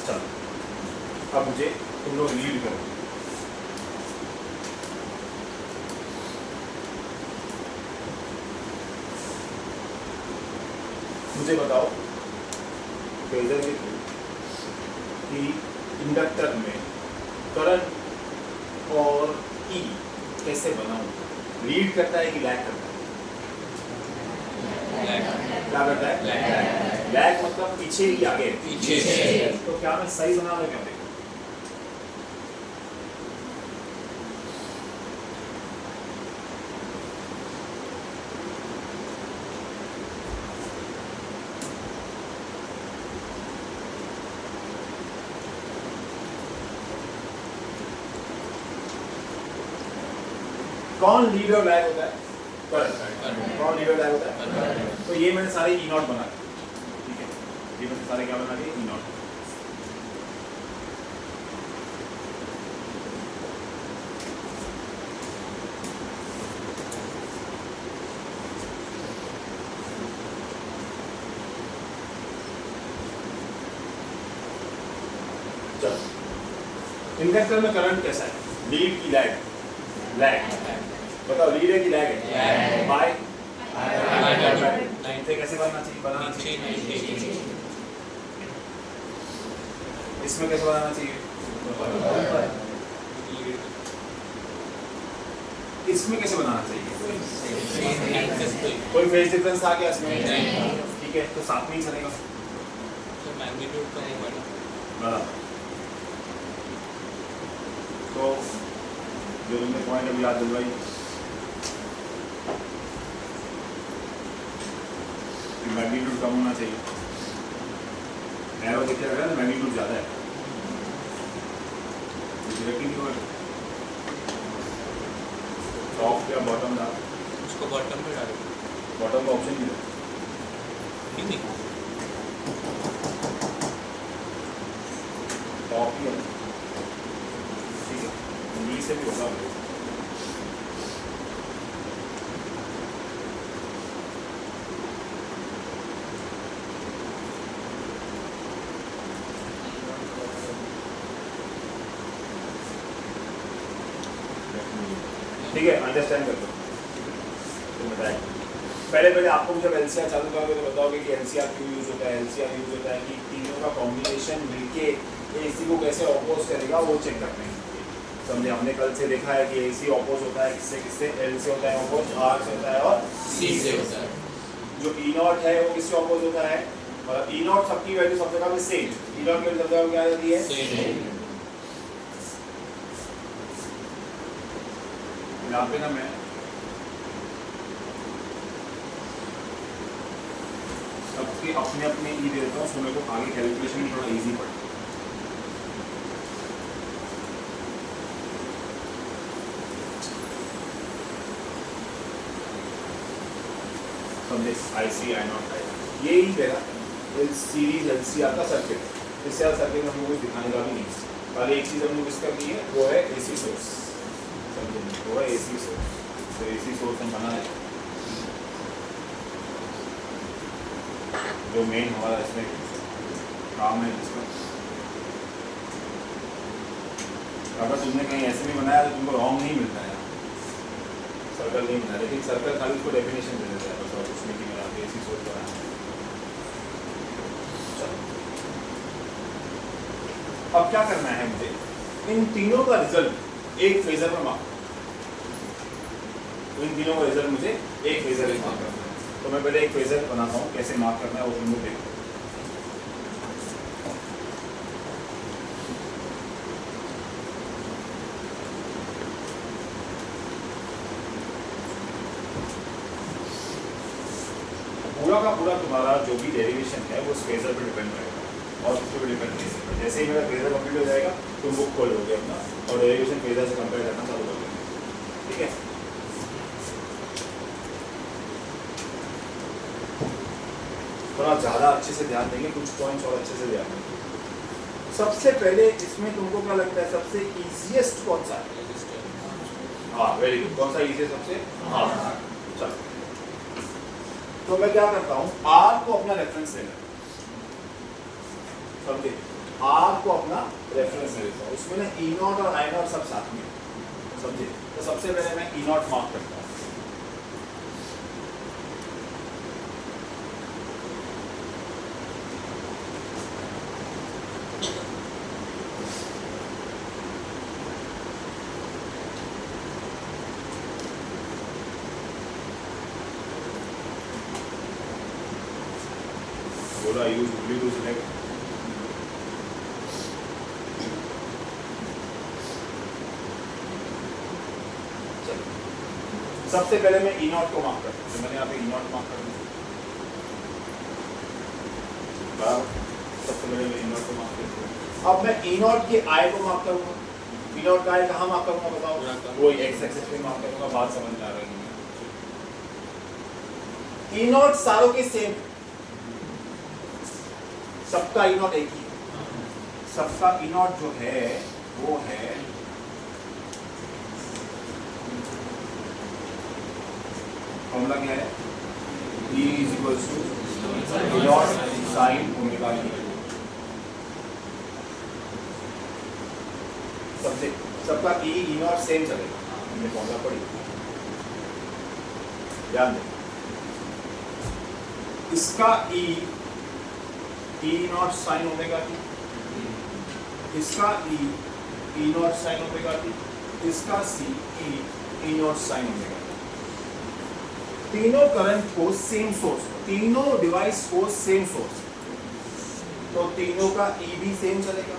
चलो अब मुझे तुम लोग रीड करो। मुझे बताओ फेजर के थ्रू कि इंडक्टर में करंट और ई कैसे बनाऊं? लीड करता है कि लैग करता है? क्या करता है? लैग मतलब पीछे ही आगे। पीछे से। तो क्या मैं सही बना रहा? क्या देखो कौन लीड और लैग होता है? करंट। कौन लीड और लैग होता है? तो ये मैंने सारे ई नॉट बना दिए, ठीक है? ये मैंने सारे क्या बना दिए? ई नॉट। चलो इंडक्टर में करंट कैसा है? लीड की लैग? लैग। बताओ लीड है कि लैग है? बाय लाइन से कैसे बनाना चाहिए? इसमें कैसे बनाना चाहिए? इसमें कैसे बनाना चाहिए? कोई फेज डिफरेंस आ गया इसमें? ठीक है, तो साथ में ही चलेगा। मैग्नीट्यूड का नहीं बड़ा। तो जो तुमने पॉइंट अभी याद दिलवाई, मैग्नीट्यूड कम होना चाहिए। एरो देखिए लग रहा है ना, मैग्नीट्यूड ज़्यादा है, टॉप या बॉटम डाल? उसको बॉटम पे डालो। बॉटम का ऑप्शन नहीं है, नहीं टॉप ही है, ठीक है? इंग्लिश से भी होगा। ठीक है, अंडरस्टैंड कर लो। तो बताएं पहले आपको जब एलसीआर चालू करोगे तो बताओगे कि एलसीआर क्यों यूज होता है। एलसीआर यूज होता है कि तीनों का कॉम्बिनेशन मिलके एसी को कैसे ऑपोज करेगा वो चेक करने के लिए। समझे? हमने कल से देखा है कि एसी ऑपोज होता है किससे किससे? एल से होता है ऑपोज, आर से होता है और सी से होता है। जो ई नॉट है वो किससे ऑपोज होता है? और ई नॉट सबकी वैल्यू सब जगह पे सेम, ई नॉट की वैल्यू सब जगह क्या आती है? सेम। यहाँ पे ना मैं सबके अपने अपने ई दे देता हूँ, सो मेरे को आगे कैलकुलेशन में थोड़ा इजी पड़े। समझे? IC I नॉट आई ये ही मेरा सीरीज एलसीआर का सर्किट है। इससे सर्किट में हमको कुछ दिखाने का भी नहीं, खाली एक चीज़ हमने मिस कर दी है, वो है AC सोर्स। समझे? वो है AC सोर्स। तो AC सोर्स हम बना है जो मेन हमारा इसमें काम है जिसका। अगर तुमने कहीं ऐसे नहीं बनाया तो तुमको रॉन्ग नहीं मिलता है, सर्कल नहीं बना, लेकिन सर्कल खाली उसको डेफिनेशन दे देता है बस, और कुछ नहीं कि मेरा AC सोर्स बनाया। अब क्या करना है मुझे? इन तीनों का रिजल्ट एक फेजर में मार्क, तो इन तीनों का रिजल्ट मुझे एक फेजर में मार्क करना है। तो मैं पहले एक फेजर बनाता हूँ, कैसे मार्क करना है वो तुम लोग देखो। पूरा का पूरा तुम्हारा जो भी डेरिवेशन है वो उस फेजर पर डिपेंड रहेगा और उसके पर डिपेंड नहीं करेगा। जैसे ही मेरा फेजर कंप्लीट हो जाएगा तुम बुक खोलोगे अपना और डेरिवेशन फेजर से कंपेयर करना चालू कर देंगे, ठीक है? थोड़ा ज़्यादा अच्छे से ध्यान देंगे, कुछ पॉइंट्स और अच्छे से ध्यान देंगे। सबसे पहले इसमें तुमको क्या लगता है सबसे इजीएस्ट कौन सा है? हाँ वेरी गुड, कौन सा इजीएस्ट सबसे? हाँ चलो, तो मैं क्या करता हूँ, आर को अपना रेफरेंस लेना, समझे? आर को अपना रेफरेंस लेता हूँ, उसमें ना ई नॉट और आई नॉट सब साथ में, समझे? तो सबसे पहले मैं ई नॉट मार्क करता हूँ। बोला यूज ब्लूटूथ सिलेक्ट, सबसे पहले मैं ई नॉट को मार्क करता हूँ, तो मैंने यहाँ पे ई नॉट मार्क कर दिया, बराबर। सबसे पहले मैं ई नॉट को मार्क करता हूँ। अब मैं ई नॉट के आई को मार्क करूँगा, ई नॉट का आई कहाँ मार्क करूँगा बताओ? वो एक्स एक्सिस पे मार्क करूँगा, बात समझ में आ रही है? ई नॉट सारों के सेम, सबका ई नॉट एक ही है, सबका ई नॉट जो है वो है फॉर्मूला क्या है? E is equal to E naught sine omega T. सबसे सबका ई नॉट सेम चलेगा, हमने फॉर्मूला पढ़ी, ध्यान दें। इसका ई नॉट साइन ओमेगा टी, इसका ई नॉट साइन ओमेगा टी, इसका सी ई नॉट साइन ओमेगा टी। तीनों करंट को सेम सोर्स, तीनों डिवाइस को सेम सोर्स, तो तीनों का ई भी सेम चलेगा,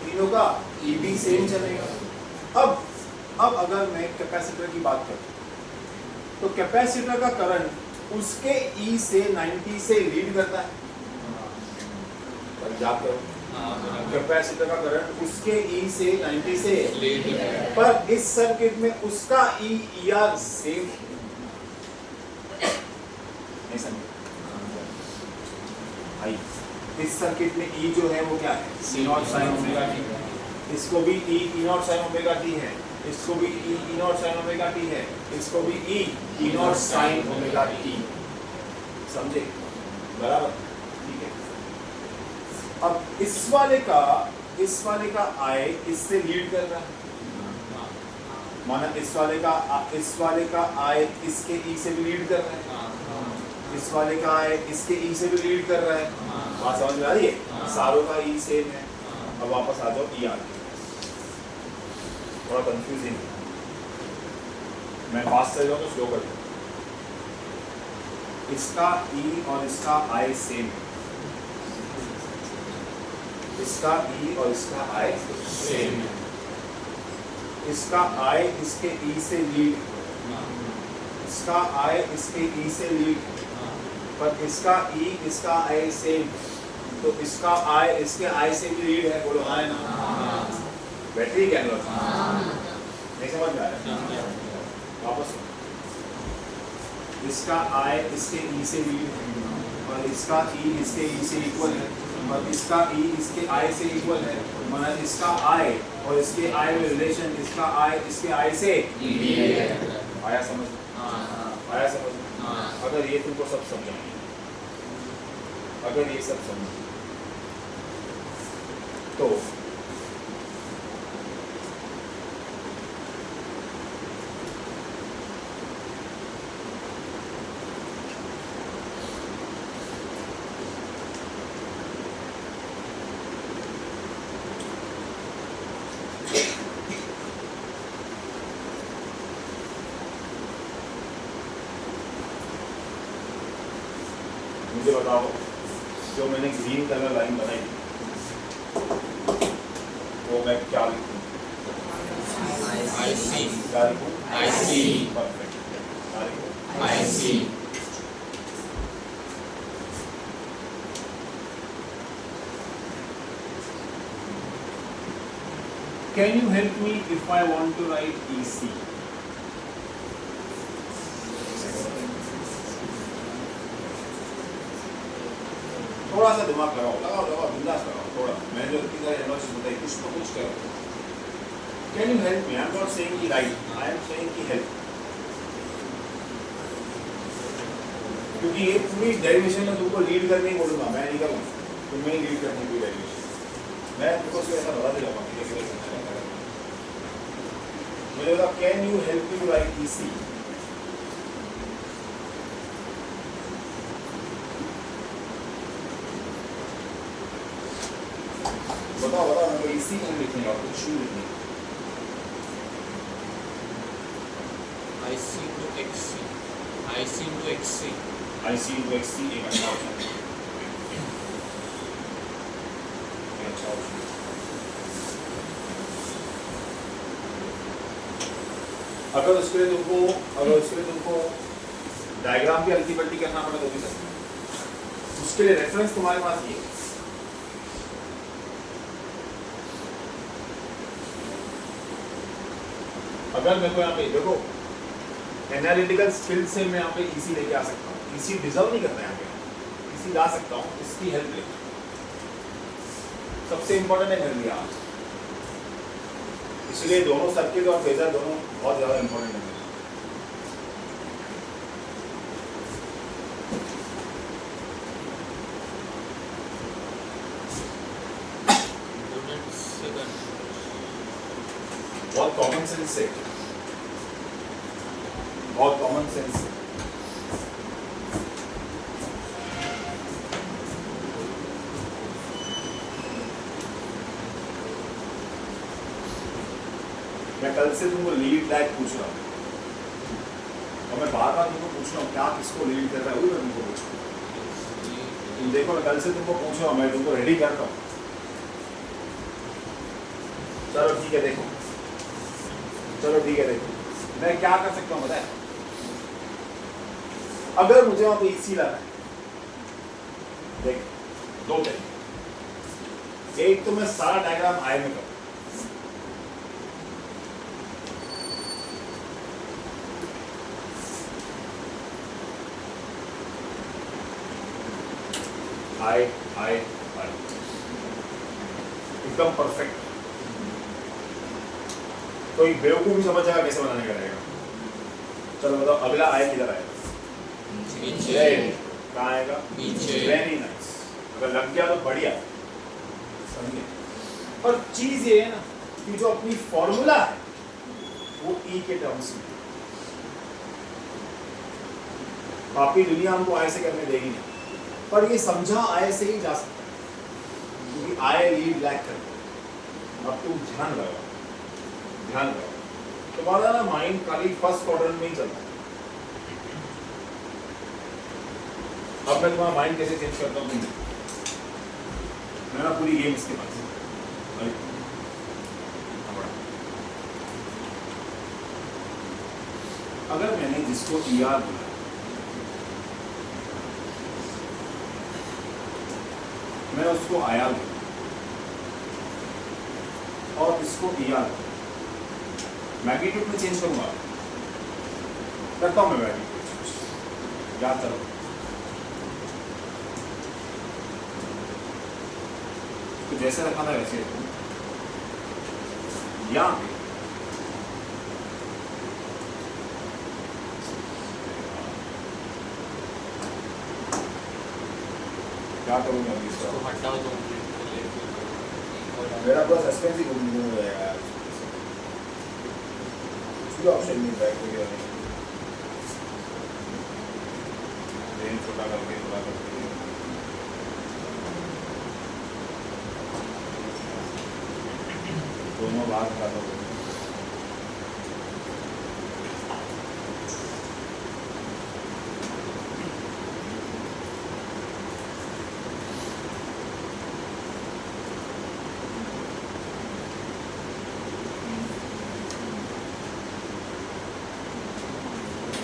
तीनों का ई भी सेम चलेगा। अब अगर मैं कैपेसिटर की बात करूं, तो कैपेसिटर का करंट उसके ई से 90 से लीड करता है, याद करो, कैपेसिटर का करंट उसके ई से 90 से लीड, पर इस सर्किट में उसका ई आर सेम नहीं समझे भाई। इस सर्किट में ई जो है वो क्या है? सी नॉट साइन ओमेगा टी, इसको भी ई नॉट साइन ओमेगा टी है, इसको भी ई नॉट साइन ओमेगा टी है, इसको भी ई नॉट साइन ओमेगा टी, समझे? बराबर, ठीक है। अब इस वाले का आई इससे लीड कर रहा है, माना इस वाले का आई इसके ई से भी लीड कर रहा है, इस वाले का आई इसके ई से भी लीड कर रहा है, बात समझ में आ रही है? सारों का ई सेम है। अब वापस आ जाओ ई आर, थोड़ा कंफ्यूजिंग है, मैं फास्ट चल जाऊँ तो स्लो कर दूँ। इसका ई और इसका आई सेम है, इसका ई और इसका आई सेम है, इसका आई इसके ई से लीड, इसका आई इसके ई से लीड, पर इसका ई इसका आई सेम, तो इसका आई इसके आई से भी लीड है, बोलो हाँ ना? बैटरी क्या नहीं समझ में आ रहा है? वापस इसका आई इसके ई से लीड है, और इसका ई इसके ई से इक्वल है, और इसका ई इसके आई से इक्वल है, मतलब इसका आई और इसके आई में रिलेशन, इसका आई इसके आई से आया समझ? आया समझ? अगर ये तुमको सब समझा, अगर ये सब समझ तो मुझे बताओ, जो मैंने ग्रीन कलर लाइन बनाई वो मैं क्या लिखूं? IC, क्या लिखूं? IC, परफेक्ट, क्या लिखूं? IC. Can you help me if I want to write EC? थोड़ा सा दिमाग लगाओ, बिंदास लगाओ। थोड़ा मैं जो इतनी सारी एनालिसिस बताई कुछ तो कुछ करो. Can you help me? I'm not saying कि right. I am saying कि help. क्योंकि ये पूरी डेरिवेशन में तुमको लीड करने ही बोलूँगा, मैं नहीं करूँगा. तुम्हें ही लीड करनी पूरी डेरिवेशन. मैं तुमको सिर्फ ऐसा बता दे रहा हूँ कि कैसे समझना है. मुझे बता, can you help me write EC? बताओ बताओ मेरे को EC क्यों लिखने का, कुछ क्यों लिखने का? IC into XC. IC into XC. IC into XC एक अच्छा ऑप्शन है. एक अच्छा ऑप्शन है. अगर उसके लिए तुमको डायग्राम की हल्की पल्टी करना पड़े तो भी सकते हो. उसके लिए रेफरेंस तुम्हारे पास ये है. अगर मेरे को यहाँ पे देखो एनालिटिकल स्किल से मैं यहाँ पे इसी लेके आ सकता हूँ. इसी डिजर्व नहीं करता यहाँ पे, इसी ला सकता हूँ, इसकी हेल्प लेके. सबसे इंपॉर्टेंट है मेरे लिए आज, इसलिए दोनों सर्किट और फेजर दोनों बहुत ज्यादा इंपॉर्टेंट है. बहुत कॉमन सेंस से, बहुत कॉमन सेंस से. मैं कल से तुमको लीड लैग पूछ रहा हूँ और मैं बार बार तुमको पूछ रहा हूँ क्या किसको लीड कर रहा है, वही मैं तुमको पूछ रहा हूँ. तुम देखो मैं कल से तुमको पूछ रहा हूँ, मैं तुमको रेडी करता हूँ. चलो ठीक है देखो, चलो ठीक है देखो, मैं क्या कर सकता हूँ बताए. अगर मुझे वहां पे इसी लगा है, देख दो तरीके. एक तो मैं सारा डायग्राम आई में करूँ, आई आई आई एकदम परफेक्ट. कोई बेवकूफ भी समझ जाएगा कैसे बनाने का रहेगा. चलो बताओ अगला आय किधर आएगा? पीछे. कहाँ आएगा? पीछे. Very nice. अगर लग गया तो बढ़िया, समझे. पर चीज ये है ना कि जो अपनी फॉर्मूला है वो ई के टर्म्स में. बाकी दुनिया हमको आय से करने देगी नहीं, पर ये समझा आय से ही जा सकता है क्योंकि आय लीड लैग करते. अब तुम ध्यान लगाओ, ध्यान रखो, तुम्हारा ना माइंड खाली फर्स्ट क्वाड्रेंट में ही चलता है. अब मैं तुम्हारा माइंड कैसे चेंज करता हूँ, मैं ना पूरी गेम इसके पास. अगर मैंने जिसको ER बोला, मैं उसको IR बोला और इसको ER बोला, मैग्नीट्यूड में चेंज करूंगा, करता हूं मैं मैग्नीट्यूड याद करो. तो जैसे रखा था वैसे यहाँ पे क्या करूंगा अभी इसका? तो हटाओ तो मेरा पूरा सस्पेंस ही गुम हो गया यार. कोई ऑप्शन नहीं था कोई और नहीं. रेंज छोटा करके दोनों बात कर लो.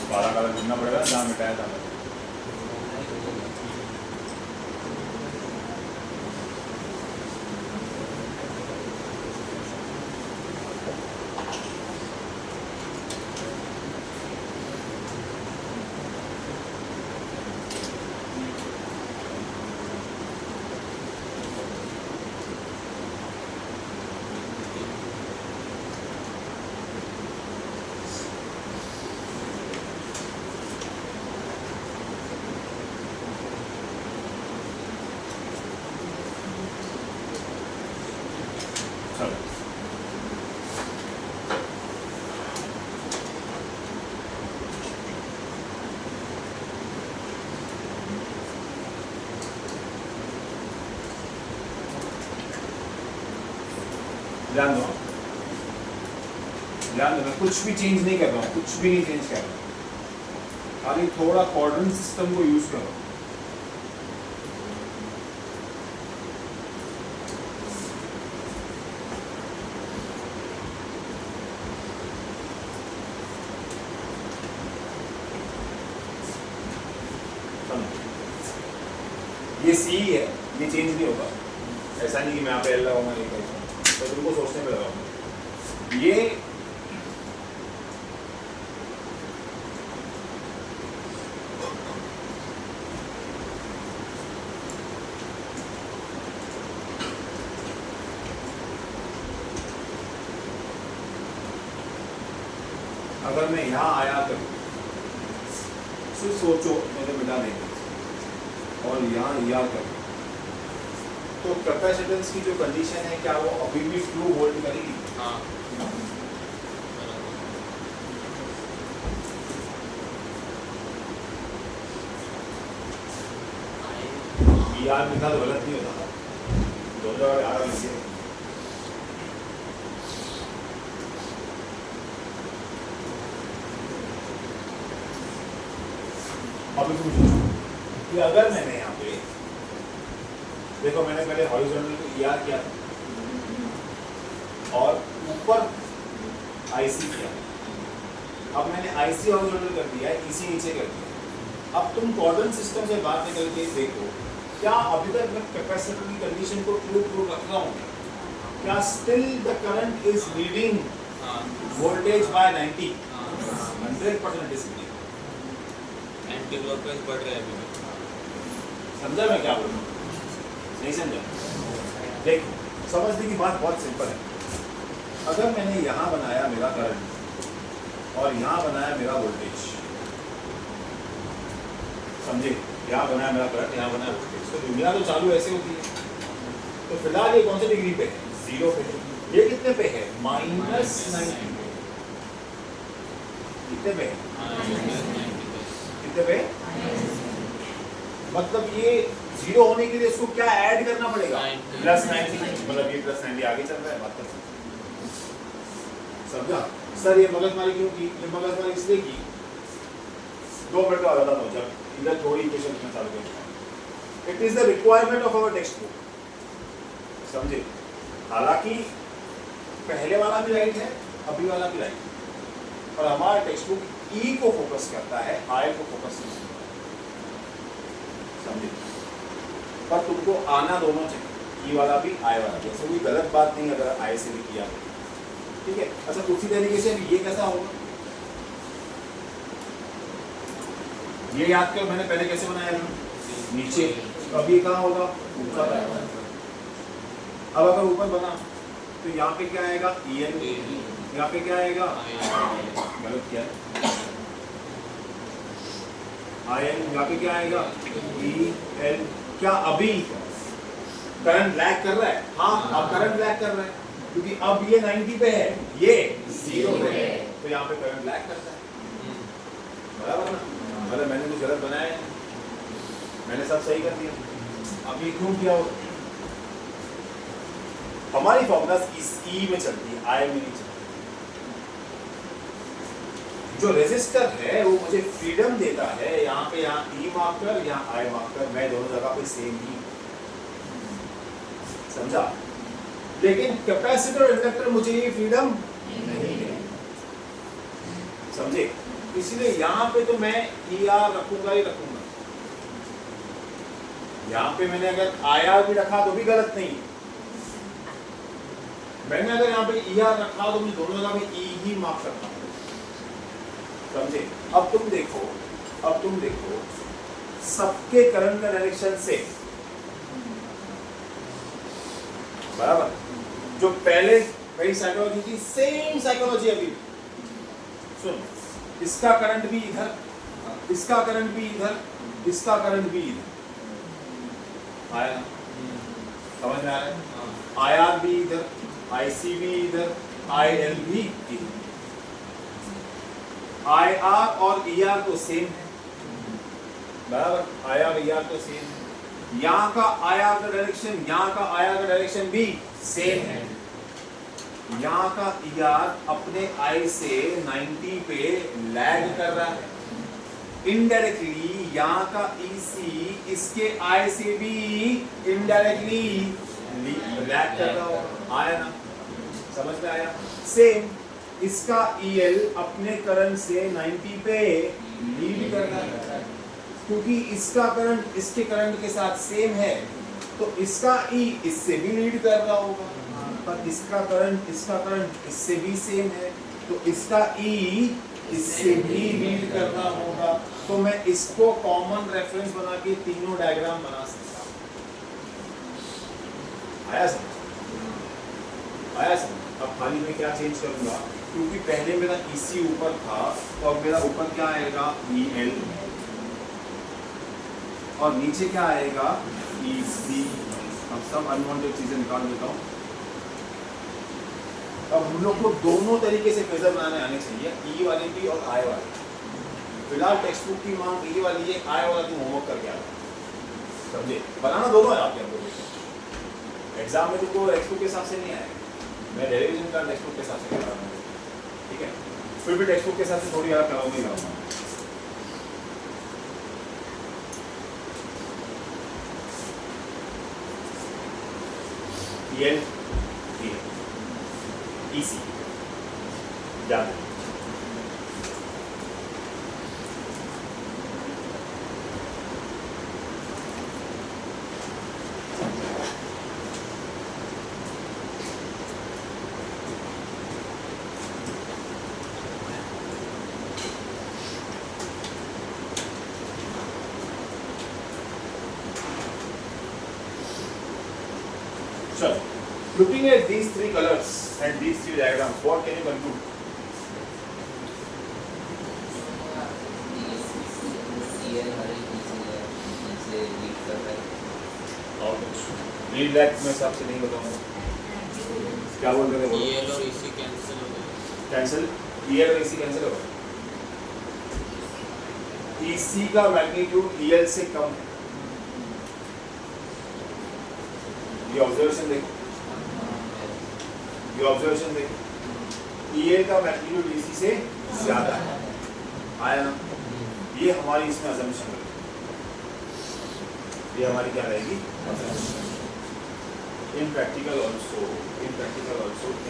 बारह कलर ढूंढना पड़ेगा जहाँ मिटाया था. ध्यान दो, मैं कुछ भी चेंज नहीं कर रहा हूँ, कुछ भी नहीं चेंज कर रहा हूँ, खाली थोड़ा क्वाड्रेंट सिस्टम को यूज करो। ये सी है, ये चेंज नहीं होगा। ऐसा नहीं कि मैं यहाँ पे एल लगाऊंगा, नहीं करूँगा, तो तुमको सोचने पे लगाऊंगा। ये अगर मैं यहाँ आया करूँ, सिर्फ सोचो, मैंने मिटा देंगे और यहाँ या करूँ, तो कैपेसिटेंस की जो कंडीशन है क्या वो अभी भी ट्रू होल्ड करेगी? हाँ यार लिखा तो गलत नहीं होता था, दोनों जगह आ रहा है। अब पूछो कि अगर मैंने यहाँ पे देखो, मैंने पहले हॉरिजॉन्टल को ईआर किया था और ऊपर आईसी किया, अब मैंने आईसी हॉरिजॉन्टल कर दिया है, ईसी नीचे कर दिया। अब तुम क्वाड्रेंट सिस्टम से बाहर निकल के देखो, क्या अभी तक मैं कैपेसिटर की कंडीशन को ट्रू रख रहा हूँ? क्या still the current is leading voltage bye 90? 100% is leading. Anti clockwise बढ़ रहा है अभी भी। समझा मैं क्या बोल रहा हूँ? नहीं समझा? देखो, समझने की बात बहुत सिंपल है। अगर मैंने यहाँ बनाया मेरा करंट और यहाँ बनाया मेरा वोल्टेज, समझे? यहाँ बनाया मेरा करंट, यहाँ बनाया वोल्टेज, तो दुनिया तो चालू ऐसे होती है। तो फिलहाल ये कौन से डिग्री पे है? 0 पे। ये कितने पे है? -90। कितने पे है? कितने पे? मतलब ये 0 होने के लिए इसको क्या ऐड करना पड़ेगा? 90। +90। मतलब ये +90 आगे चल रहा है, बात कर समझा? सर ये मगजमारी क्यों की? ये मगजमारी इसलिए की, 2 मिनट का बताता हूँ, जब इधर थोड़ी इक्वेशन लिखना चालू करें। It is the requirement of our text book, समझे? हालांकि पहले वाला भी राइट है, अभी वाला भी राइट है, और हमारा टेक्स्ट बुक ई को फोकस करता है, आई को फोकस नहीं करता, समझे? पर तुमको आना दोनों चाहिए, ई वाला भी आई वाला भी, ऐसे कोई गलत बात नहीं अगर आई से भी किया तो, ठीक है? अच्छा, उसी तरीके से ये कैसा होगा, ये याद करो, मैंने पहले कैसे बनाया था? नीचे, अब ये कहाँ होगा? ऊपर आएगा। अब अगर ऊपर बना तो यहाँ पे क्या आएगा? E N. यहाँ पे क्या आएगा? गलत क्या है? I N. यहाँ पे क्या आएगा? E L. क्या अभी करंट लैग कर रहा है? हाँ, अब करंट लैग कर रहा है, क्योंकि अब ये 90 पे है, ये 0 पे है, तो यहाँ पे करंट लैग करता है, बराबर ना? मतलब मैंने कुछ गलत बनाया है, मैंने सब सही कर दिया। अब ये क्यों किया हो? हमारी फॉर्मूला इस ई में चलती है, आई में नहीं चलती। जो रेजिस्टर है वो मुझे फ्रीडम देता है, यहाँ पे यहाँ ई मार्क कर, यहाँ आई मार्क कर, मैं दोनों जगह पे सेम ही, समझा? लेकिन कैपेसिटर और इंडक्टर मुझे ये फ्रीडम नहीं है, समझे? इसलिए यहाँ पे तो मैं ई आर रखूंगा ही रखूंगा। यहाँ पे मैंने अगर आई आर भी रखा तो भी गलत नहीं, मैंने अगर यहाँ पे ई आर रखा तो मुझे दोनों जगह पे ई ही मार्क करना, समझे? अब तुम देखो सबके करंट का डायरेक्शन से, बराबर? जो पहले वही साइकोलॉजी थी, सेम साइकोलॉजी अभी सुन, इसका करंट भी इधर, इसका करंट भी इधर, इसका करंट भी इधर, आया ना? समझ में आ रहा है? आई आर भी इधर, आईसी भी इधर, आई एल भी इधर। आई आर और ई आर तो सेम है, बराबर? आई आर ई आर तो सेम है, यहाँ का आई आर का डायरेक्शन, यहाँ का आई आर का डायरेक्शन भी सेम है, यहाँ का ER अपने I से 90 पे लैग कर रहा है। इनडायरेक्टली यहाँ का EC इसके I से भी इनडायरेक्टली लैग कर रहा होगा। आया ना, समझ में आया? सेम इसका EL अपने करंट से 90 पे लीड कर रहा है, क्योंकि इसका करंट इसके करंट के साथ सेम है, तो इसका E इससे भी लीड कर रहा होगा। पर इसका करंट इससे भी सेम है, तो इसका E इससे भी लीड कर रहा होगा। तो मैं इसको कॉमन रेफरेंस बना के तीनों डायग्राम बना सकता हूँ। आया समझ? अब खाली मैं क्या चेंज करूंगा, क्योंकि पहले मेरा EC ऊपर था, तो अब मेरा ऊपर क्या आएगा, EL, और नीचे क्या आएगा, EC। अब सब अनवांटेड चीजें निकाल देता हूँ। अब हम लोग को दोनों तरीके से फेजर बनाने आने चाहिए, E वाले भी और I वाले। फिलहाल टेक्स्ट बुक की मांग E वाली है, I वाला तुम होमवर्क करके आ, समझे? बनाना दोनों है आपके अंदर। एग्जाम में तुमको टेक्स्ट बुक के हिसाब से नहीं आएगा, मैं डेरिवेशन का टेक्स्ट बुक के हिसाब से करा रहा हूँ, ठीक है? फिर भी टेक्स्ट बुक के हिसाब से थोड़ी यार कराऊंगी कराऊंगा। EL, EC, याद है। So, looking at these three colors and these three diagrams, what can you conclude? Lead lag मैं हिसाब से नहीं बताऊंगा। क्या बोल रहे थे? EL और EC कैंसिल हो गए। कैंसिल, EL और EC कैंसिल होगा। EC का मैग्नीट्यूड EL से कम है। ये ऑब्जर्वेशन देखो, EL का मैग्नीट्यूड EC से ज्यादा है। आया ना? ये हमारी इसमें अजम्पशन है, ये हमारी क्या रहेगी? इन प्रैक्टिकल ऑल्सो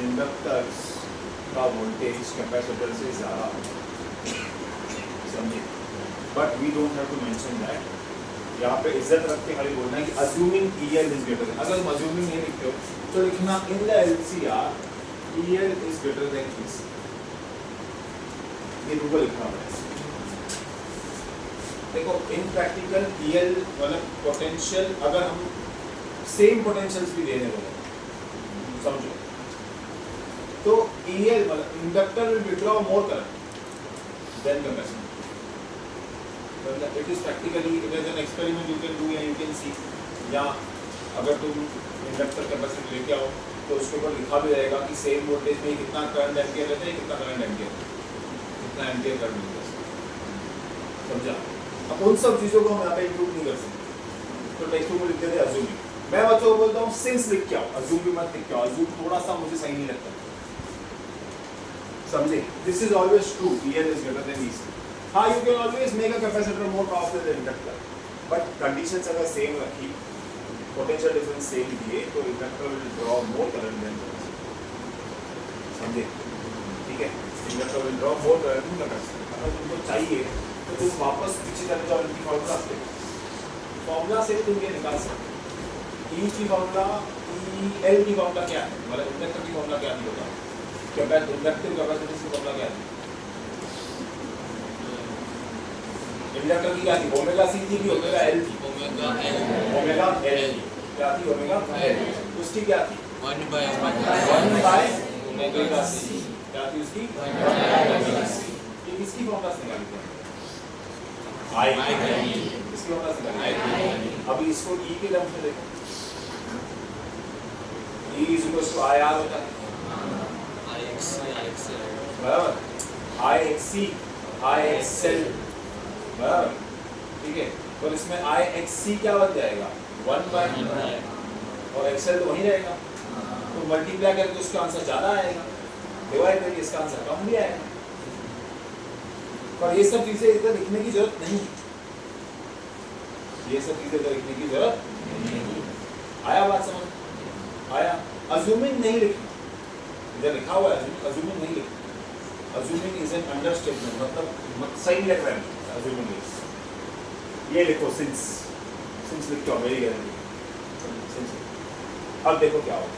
इंडक्टर्स का वोल्टेज कैपेसिटर से ज्यादा होगा, समझिए? But we don't have to mention that. यहाँ पे इज्जत रख के खाली बोलना है कि assuming EL is greater than. अगर तुम अज्यूमिंग नहीं लिखते हो तो लिखना in the LCR EL is greater than EC। ये रूल लिखना पड़ेगा। देखो इन प्रैक्टिकल EL मतलब पोटेंशियल, अगर हम सेम पोटेंशियल्स भी देने वाले समझो, तो EL मतलब inductor will withdraw more current than capacitor. It is practically, it is an experiment you can do and you can see। या अगर तुम इंडक्टर कैपेसिटर लेके आओ तो उसके ऊपर लिखा भी रहेगा कि सेम वोल्टेज में कितना करंट एम्पियर लेते हैं, कितना करंट एम्पियर, कितना एम्पियर करंट मिलता है, समझा? अब उन सब चीज़ों को हम यहाँ पे इंक्लूड नहीं कर सकते, तो टेक्स्ट बुक में लिखते थे अज्यूमिंग। मैं बच्चों को बोलता हूँ सिंस लिख के आओ, अज्यूम भी मत लिख के आओ। अज्यूम थोड़ा सा मुझे सही नहीं लगता, समझे? This is always true, EL is greater than EC। हाँ, you can always make a capacitor more powerful than inductor, but conditions अगर सेम रखी, पोटेंशियल डिफरेंस सेम दिए, तो inductor will draw more current than capacitor, समझे? ठीक है, inductor will draw more current than capacitor. अगर तुमको चाहिए तो तुम वापस पीछे चले जाओ, इनकी फॉर्मूला से, फॉर्मूला से तुम ये निकाल सकते हो। E की फॉर्मूला, EL की फॉर्मूला क्या है, मतलब इंडक्टर की फॉर्मूला क्या थी होगा, इंडक्टिव कैपेसिटेंस की फॉर्मूला क्या थी? इंडक्टर की क्या थी? ओमेगा C थी कि ओमेगा L थी? ओमेगा L थी। क्या थी? Omega L। उसकी क्या थी? 1 by ओमेगा C। क्या थी उसकी? ये किसकी फॉर्मूला से निकाली थी? I किसकी फॉर्मूला से निकाली? अभी इसको E के टर्म्स में देखो, E is equal to IR होता है, बराबर? IXC, IXL, बराबर? ठीक है, और इसमें IXC क्या बन जाएगा? 1 by, और XL तो वही रहेगा, तो मल्टीप्लाई करके उसका आंसर ज्यादा आएगा, डिवाइड करके इसका आंसर कम भी आएगा। पर ये सब चीजें इधर लिखने की जरूरत नहीं, ये सब चीजें इधर लिखने की जरूरत नहीं। आया बात समझ? आया? अज्यूमिंग नहीं लिखना, इधर लिखा हुआ है अज्यूमिंग नहीं लिखना। अज्यूमिंग इज एन अंडरस्टेटमेंट, मतलब सही नहीं लग रहा है अज्यूमिंग। ये लिखो सिंस लिख के मेरी गारंटी। अब देखो क्या होगा,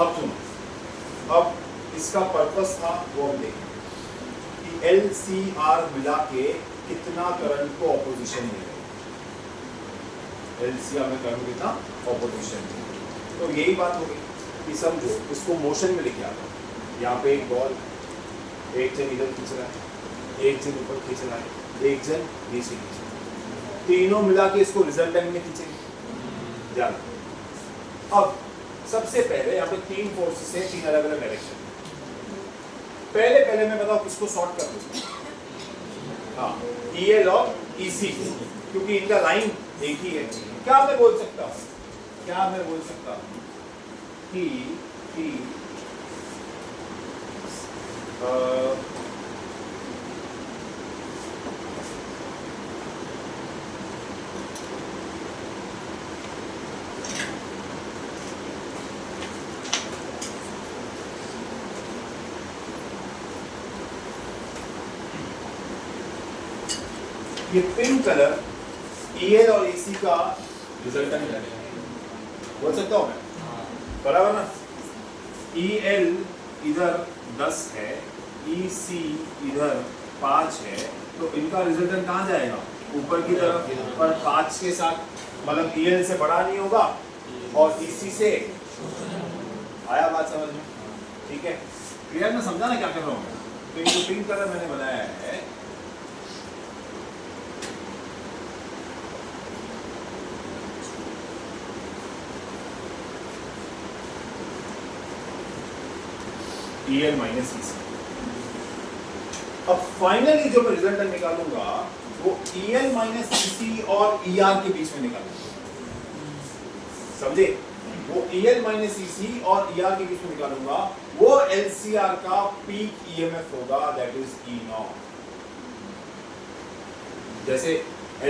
अब सुनो, अब इसका पर्पस था वो हम देखें कि LCR मिला के कितना करंट को ऑपोजिशन मिलेगा। LCR में करंट कितना ऑपोजिशन, तो यही बात हो गई कि समझो इसको मोशन में लेके आता हूं। यहाँ पे एक बॉल, एक जन इधर खींच रहा है, एक जन ऊपर खींच रहा है, एक जन नीचे खींच रहा है, तीनों मिला के इसको रिजल्टेंट में खींचेंगे। ध्यान, अब सबसे पहले यहाँ पे 3 फोर्सेस है, 3 अलग अलग डायरेक्शन। पहले मैं बताओ किसको सॉर्ट कर दूं? हाँ, EL और EC, क्योंकि इनका लाइन एक ही है। क्या मैं बोल सकता हूँ कि ये पिंक कलर EL और EC का रिजल्टेंट है, बोल सकता हूँ मैं, बराबर ना? EL इधर 10 है, EC इधर 5 है, तो इनका रिजल्टेंट कहाँ जाएगा? ऊपर की तरफ, पर 5 के साथ, मतलब EL से बड़ा नहीं होगा और EC से। आया बात समझ में? ठीक है, क्लियर में समझा ना क्या कर रहा हूँ? तो ये जो पिंक कलर मैंने बनाया है, EL माइनस EC। अब फाइनली जो मैं रिजल्टेंट निकालूंगा वो EL माइनस EC और ER के बीच में निकालूंगा, समझे? वो EL माइनस EC और ER के बीच में निकालूंगा, वो LCR का पीक EMF होगा, दैट इज E0। जैसे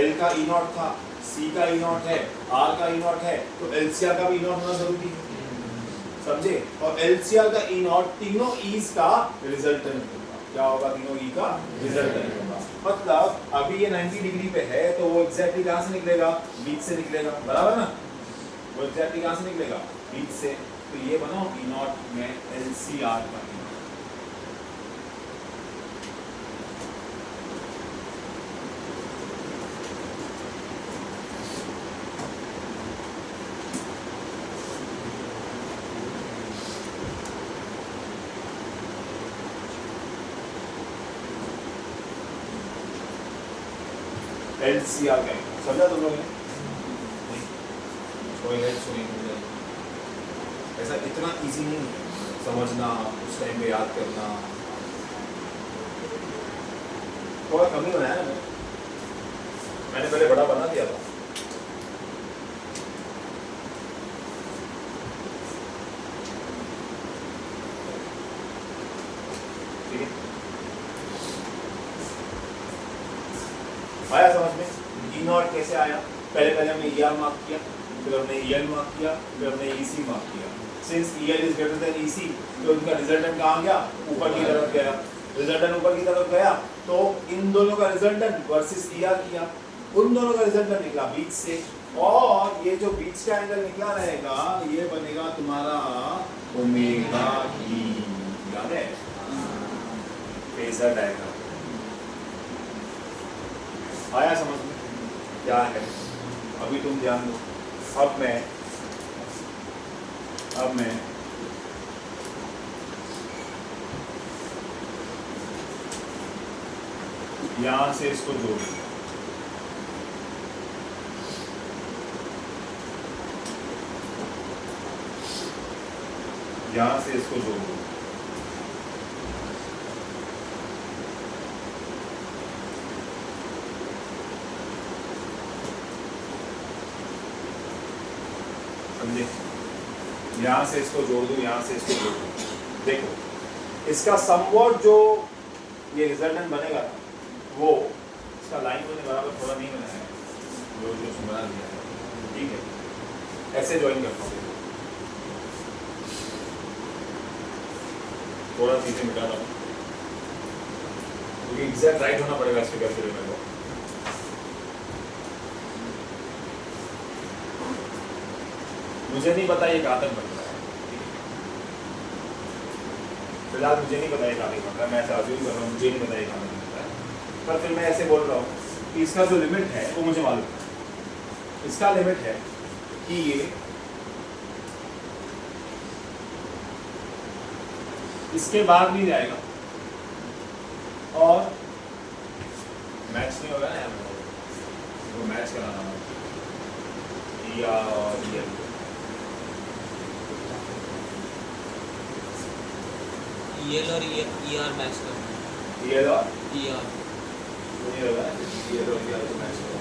L का E0 था, C का E0 है, R का E0 है, तो LCR का भी E0 होना जरूरी है, समझे? और LCR का E0 तीनों E's का रिजल्टेंट होगा। क्या होगा? तीनों E का रिजल्टेंट होगा। मतलब अभी ये 90 डिग्री पे है, तो वो एग्जैक्टली कहां से निकलेगा? बीच से निकलेगा, बराबर ना? वो एग्जैक्टली कहां से निकलेगा? बीच से। तो ये बनाओ E0 में LCR का E0। LCR का समझा तुम लोगों ने? ऐसा इतना इजी नहीं है समझना, उस टाइम पे याद करना, थोड़ा कम ही बनाया ना मैंने पहले बड़ा बना दिया था। ठीक है, आया समझ में? E0 कैसे आया? पहले हमने ER मार्क किया, फिर हमने EL मार्क किया, फिर हमने EC मार्क किया। Since EL is greater than EC, तो उनका रिजल्टेंट कहाँ गया? ऊपर की तरफ गया। रिजल्टेंट ऊपर की तरफ गया, तो इन दोनों का रिजल्टेंट वर्सेस ER किया, उन दोनों का रिजल्टेंट निकला बीच से, और ये जो बीच का एंगल निकला रहेगा ये बनेगा तुम्हारा ओमेगा E। याद है? फेजर डायग्राम आया समझ में? क्या है? अभी तुम ध्यान दो। अब मैं यहां से इसको जोड़, यहां से इसको जोड़ दो। समझे? यहाँ से इसको जोड़ दूँ, यहाँ से इसको जोड़ दूँ, देखो इसका समवॉट जो ये रिजल्टेंट बनेगा वो इसका लाइन मैंने बराबर थोड़ा नहीं बनाया है, जो जो बना दिया है, ठीक है। ऐसे ज्वाइन करता हूँ, थोड़ा चीज़ें मिटा रहा हूँ क्योंकि एग्जैक्ट राइट होना पड़ेगा इस फिगर के लिए मेरे को। मुझे नहीं पता ये कहाँ तक बनता है, फिलहाल मुझे नहीं पता ये कहाँ तक बनता है, मैं ऐसा अज्यूम कर रहा हूँ, मुझे नहीं पता ये कहाँ तक बनता है, पर फिर मैं ऐसे बोल रहा हूँ कि इसका जो लिमिट है वो मुझे मालूम है। इसका लिमिट है कि ये इसके बाद नहीं जाएगा और मैच नहीं होगा ना यार, वो मैच कराना होगा या और ये EL और ER मैच करना है। ये लो ER ये होगा ये लो ये तो मैच होगा।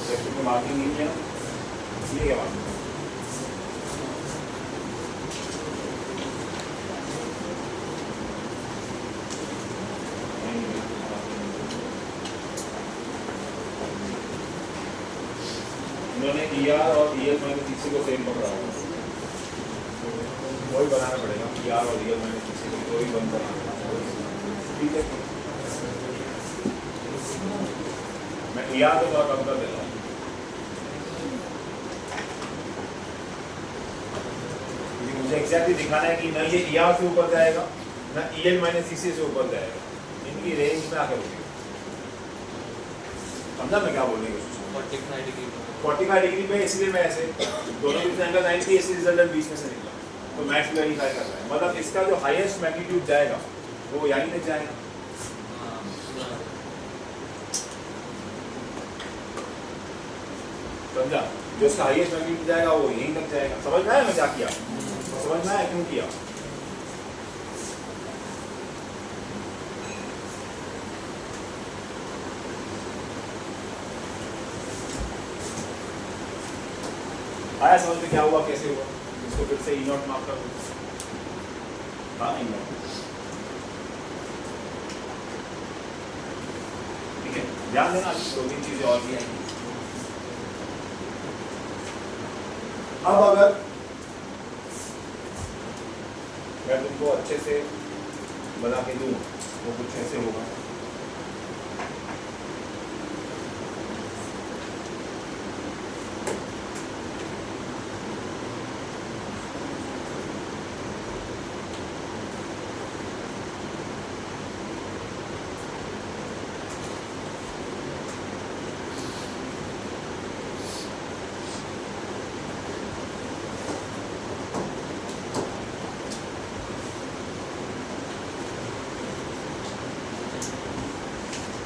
तो मार्किंग नहीं है, ये क्या मार्किंग है? इन्होंने ER और EL माइनस इसी को सेम पकड़ा है, वही बनाना पड़ेगा। ER और EL माइनस इसी को वही बंद कराना, ठीक है। मैं ER को थोड़ा कम कर देता हूँ, मुझे एग्जैक्टली दिखाना है कि ना ये ER से ऊपर जाएगा ना EL माइनस इसी से ऊपर जाएगा, इनकी रेंज में आकर रुकेगा। समझा मैं क्या बोलने की कोशिश? 45 डिग्री 45 डिग्री पे, इसलिए मैं ऐसे दोनों बीच में एंगल 90, इसलिए रिजल्टेंट बीच में से निकला, तो मैच वेरीफाई कर रहा है, मतलब इसका जो हाईएस्ट मैग्नीट्यूड जाएगा वो यहीं तक जाएगा। समझा? जो इसका हाईएस्ट मैग्नीट्यूड जाएगा वो यहीं तक जाएगा। समझ में आया मैं क्या किया? समझ में आया क्यों किया? आया समझ में क्या हुआ, कैसे हुआ? इसको फिर से E0 मार्क कर दो। हाँ E0, ठीक है। ध्यान देना, अभी 2-3 चीजें और भी आएंगी। अब अगर मैं तुमको अच्छे से बना के दूं वो कुछ ऐसे होगा।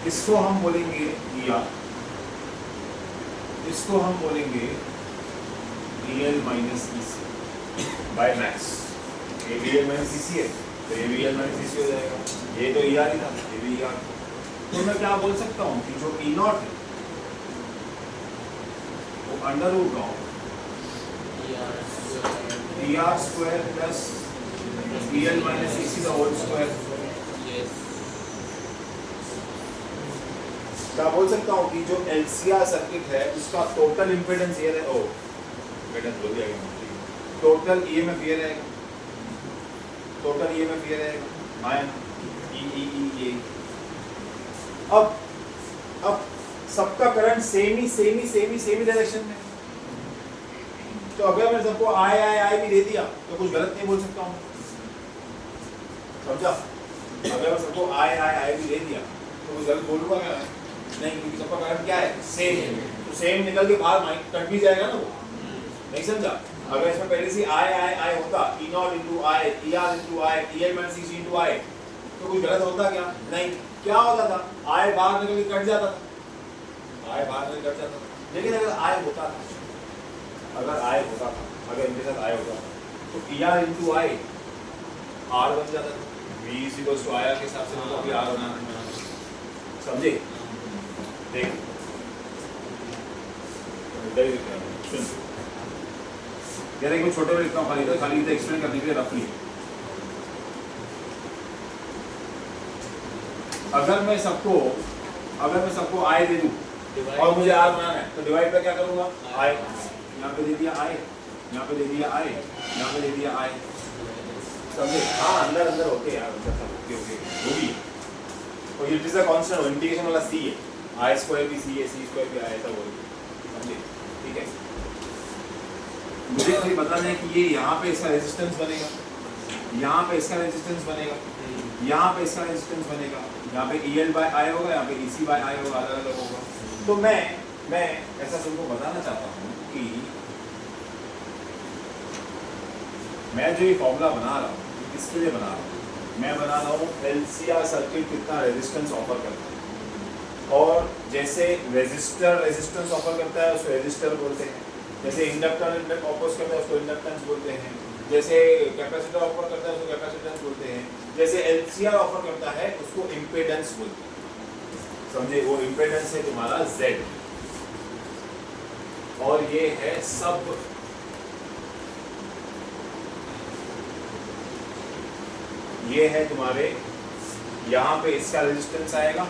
इसको हम बोलेंगे ER, इसको हम बोलेंगे EL minus EC by max. ये भी EL माइनस EC है तो ये भी EL माइनस EC हो जाएगा, ये तो ER ही था, ये भी ER। तो मैं क्या बोल सकता हूँ कि जो E0 है वो अंडर रूट का ER square plus EL minus EC का होल स्क्वायर। क्या बोल सकता हूँ कि जो LCR सर्किट है उसका टोटल इम्पीडेंस ये है, इम्पीडेंस बोल दिया गया, टोटल EMF ये रहेगा, टोटल EMF ये रहेगा माइन E। अब सबका करंट सेम ही डायरेक्शन में, तो अगर मैं सबको I भी दे दिया तो कुछ गलत नहीं बोल सकता हूँ। समझा? अगर मैं सबको I भी दे दिया तो कुछ गलत बोलूँगा क्या? नहीं, क्योंकि सबका करंट क्या है? सेम है, तो सेम निकल के बाहर माइक कट भी जाएगा ना वो। नहीं समझा? अगर इसमें पहले से I होता, E0 into I, ER into I, EL minus EC into I, तो कुछ गलत होता क्या? नहीं। क्या होता था? I बाहर निकल के कट जाता था, लेकिन अगर I होता था, अगर इनके साथ I होता था, तो ER into I R बन जाता था। V is equals to IR के हिसाब से मतलब R होना, समझे? देख इधर ही लिख रहा हूँ, सुन यार एक छोटे में लिखता हूँ, खाली इधर एक्सप्लेन करने के लिए रफली। अगर मैं सबको आय दे दूं और मुझे आर बनाना है तो डिवाइड पे क्या करूंगा, आय यहाँ पे दे दिया, आय यहाँ पे दे दिया, आय यहाँ पे दे दिया, आय। समझे? हाँ अंदर अंदर ओके यार, ओके ओके वो भी। तो it is a constant, integration वाला सी है, आई स्क्वायर भी सी है, सी स्क्वायर भी आई, ऐसा बोल। समझे? ठीक है, मुझे खाली बताना है कि ये यहाँ पे इसका रेजिस्टेंस बनेगा, यहाँ पे इसका रेजिस्टेंस बनेगा, यहाँ पे इसका रेजिस्टेंस बनेगा, यहाँ पे EL बाय आई होगा, यहाँ पे EC बाय आई होगा, अलग अलग होगा। तो मैं ऐसा तुमको बताना चाहता हूँ कि मैं जो ये फॉर्मूला बना रहा हूँ किसके लिए बना रहा हूँ, मैं बना रहा हूँ LCR सर्किट कितना रेजिस्टेंस ऑफर करता है, और जैसे रेजिस्टेंस ऑफर करता है उसको रेजिस्टर बोलते हैं, जैसे इंडक्टर ऑपोज करता है उसको इंडक्टेंस बोलते हैं, जैसे कैपेसिटर ऑफर करता है उसको कैपेसिटेंस बोलते हैं, जैसे LCR ऑफर करता है उसको इम्पीडेंस बोलते हैं। समझे? वो इम्पीडेंस है तुम्हारा Z, और ये है सब, ये है तुम्हारे, यहाँ पे इसका रेजिस्टेंस आएगा,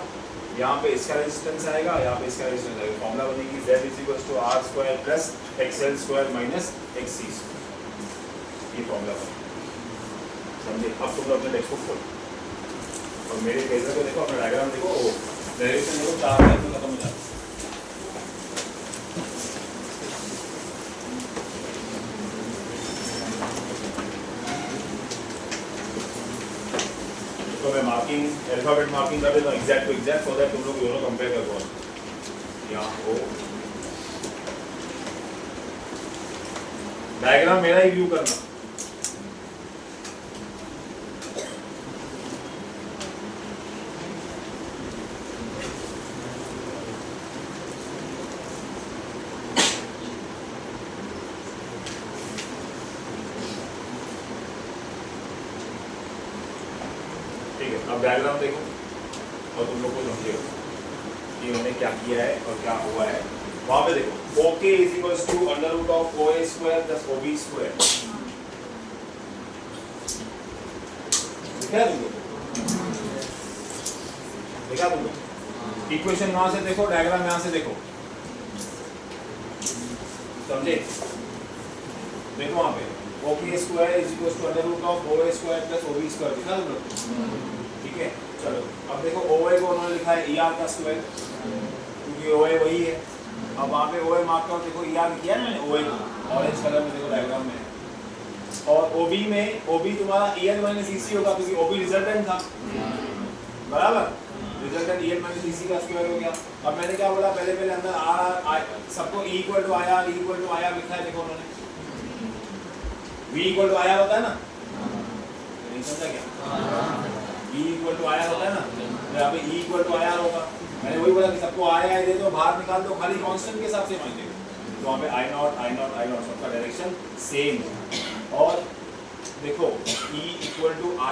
यहाँ पे इसका रेजिस्टेंस आएगा, यहाँ पे इसका रेजिस्टेंस आएगा। फॉर्मूला बनेगी Z = R² plus XL² minus XC²। ये फॉर्मूला बनेगा। समझे? अब तुम लोग अपने टेक्स्ट बुक खोलो और मेरे फेजर को देखो, अपना डायग्राम देखो, डायरेक्शन देखो, 4 लाइन में खत्म हो जाता है। तो मैं मार्किंग, अल्फाबेट मार्किंग कर देता हूँ exact to exact, so that तुम लोग दोनों कंपेयर कर पाओ। यहाँ हो डायग्राम मेरा ही व्यू करना। अब डायग्राम देखो और तुम लोग को समझिएगा कि उन्होंने क्या किया है और क्या हुआ है। वहां पे देखो OK = √OA² + OB²। देखा तुमको? इक्वेशन वहां से देखो, डायग्राम यहाँ से देखो। समझे? देखो वहां पे OK² = √OA² + OB²। दिखा तुमको? ठीक है, चलो अब देखो OA को उन्होंने लिखा है ER का स्क्वायर, क्योंकि OA वही है। अब वहाँ पे OA मार्क करो, देखो ER किया ना मैंने OA को, ऑरेंज कलर में देखो डायग्राम में। और OB तुम्हारा EL - EC होगा, क्योंकि OB रिजल्टेंट था, बराबर। रिजल्टेंट EL - EC का स्क्वायर हो गया। अब मैंने क्या बोला, पहले अंदर R सबको E = IR लिखा है, देखो उन्होंने V = IR होता है ना, नहीं समझा क्या? E = IR होता है ना, तो यहाँ पे E = IR होगा। मैंने वही बोला कि सबको I दे दो, बाहर निकाल दो, खाली कांस्टेंट के हिसाब से मांगे। तो वहाँ पे I0 सबका डायरेक्शन सेम है। और देखो E =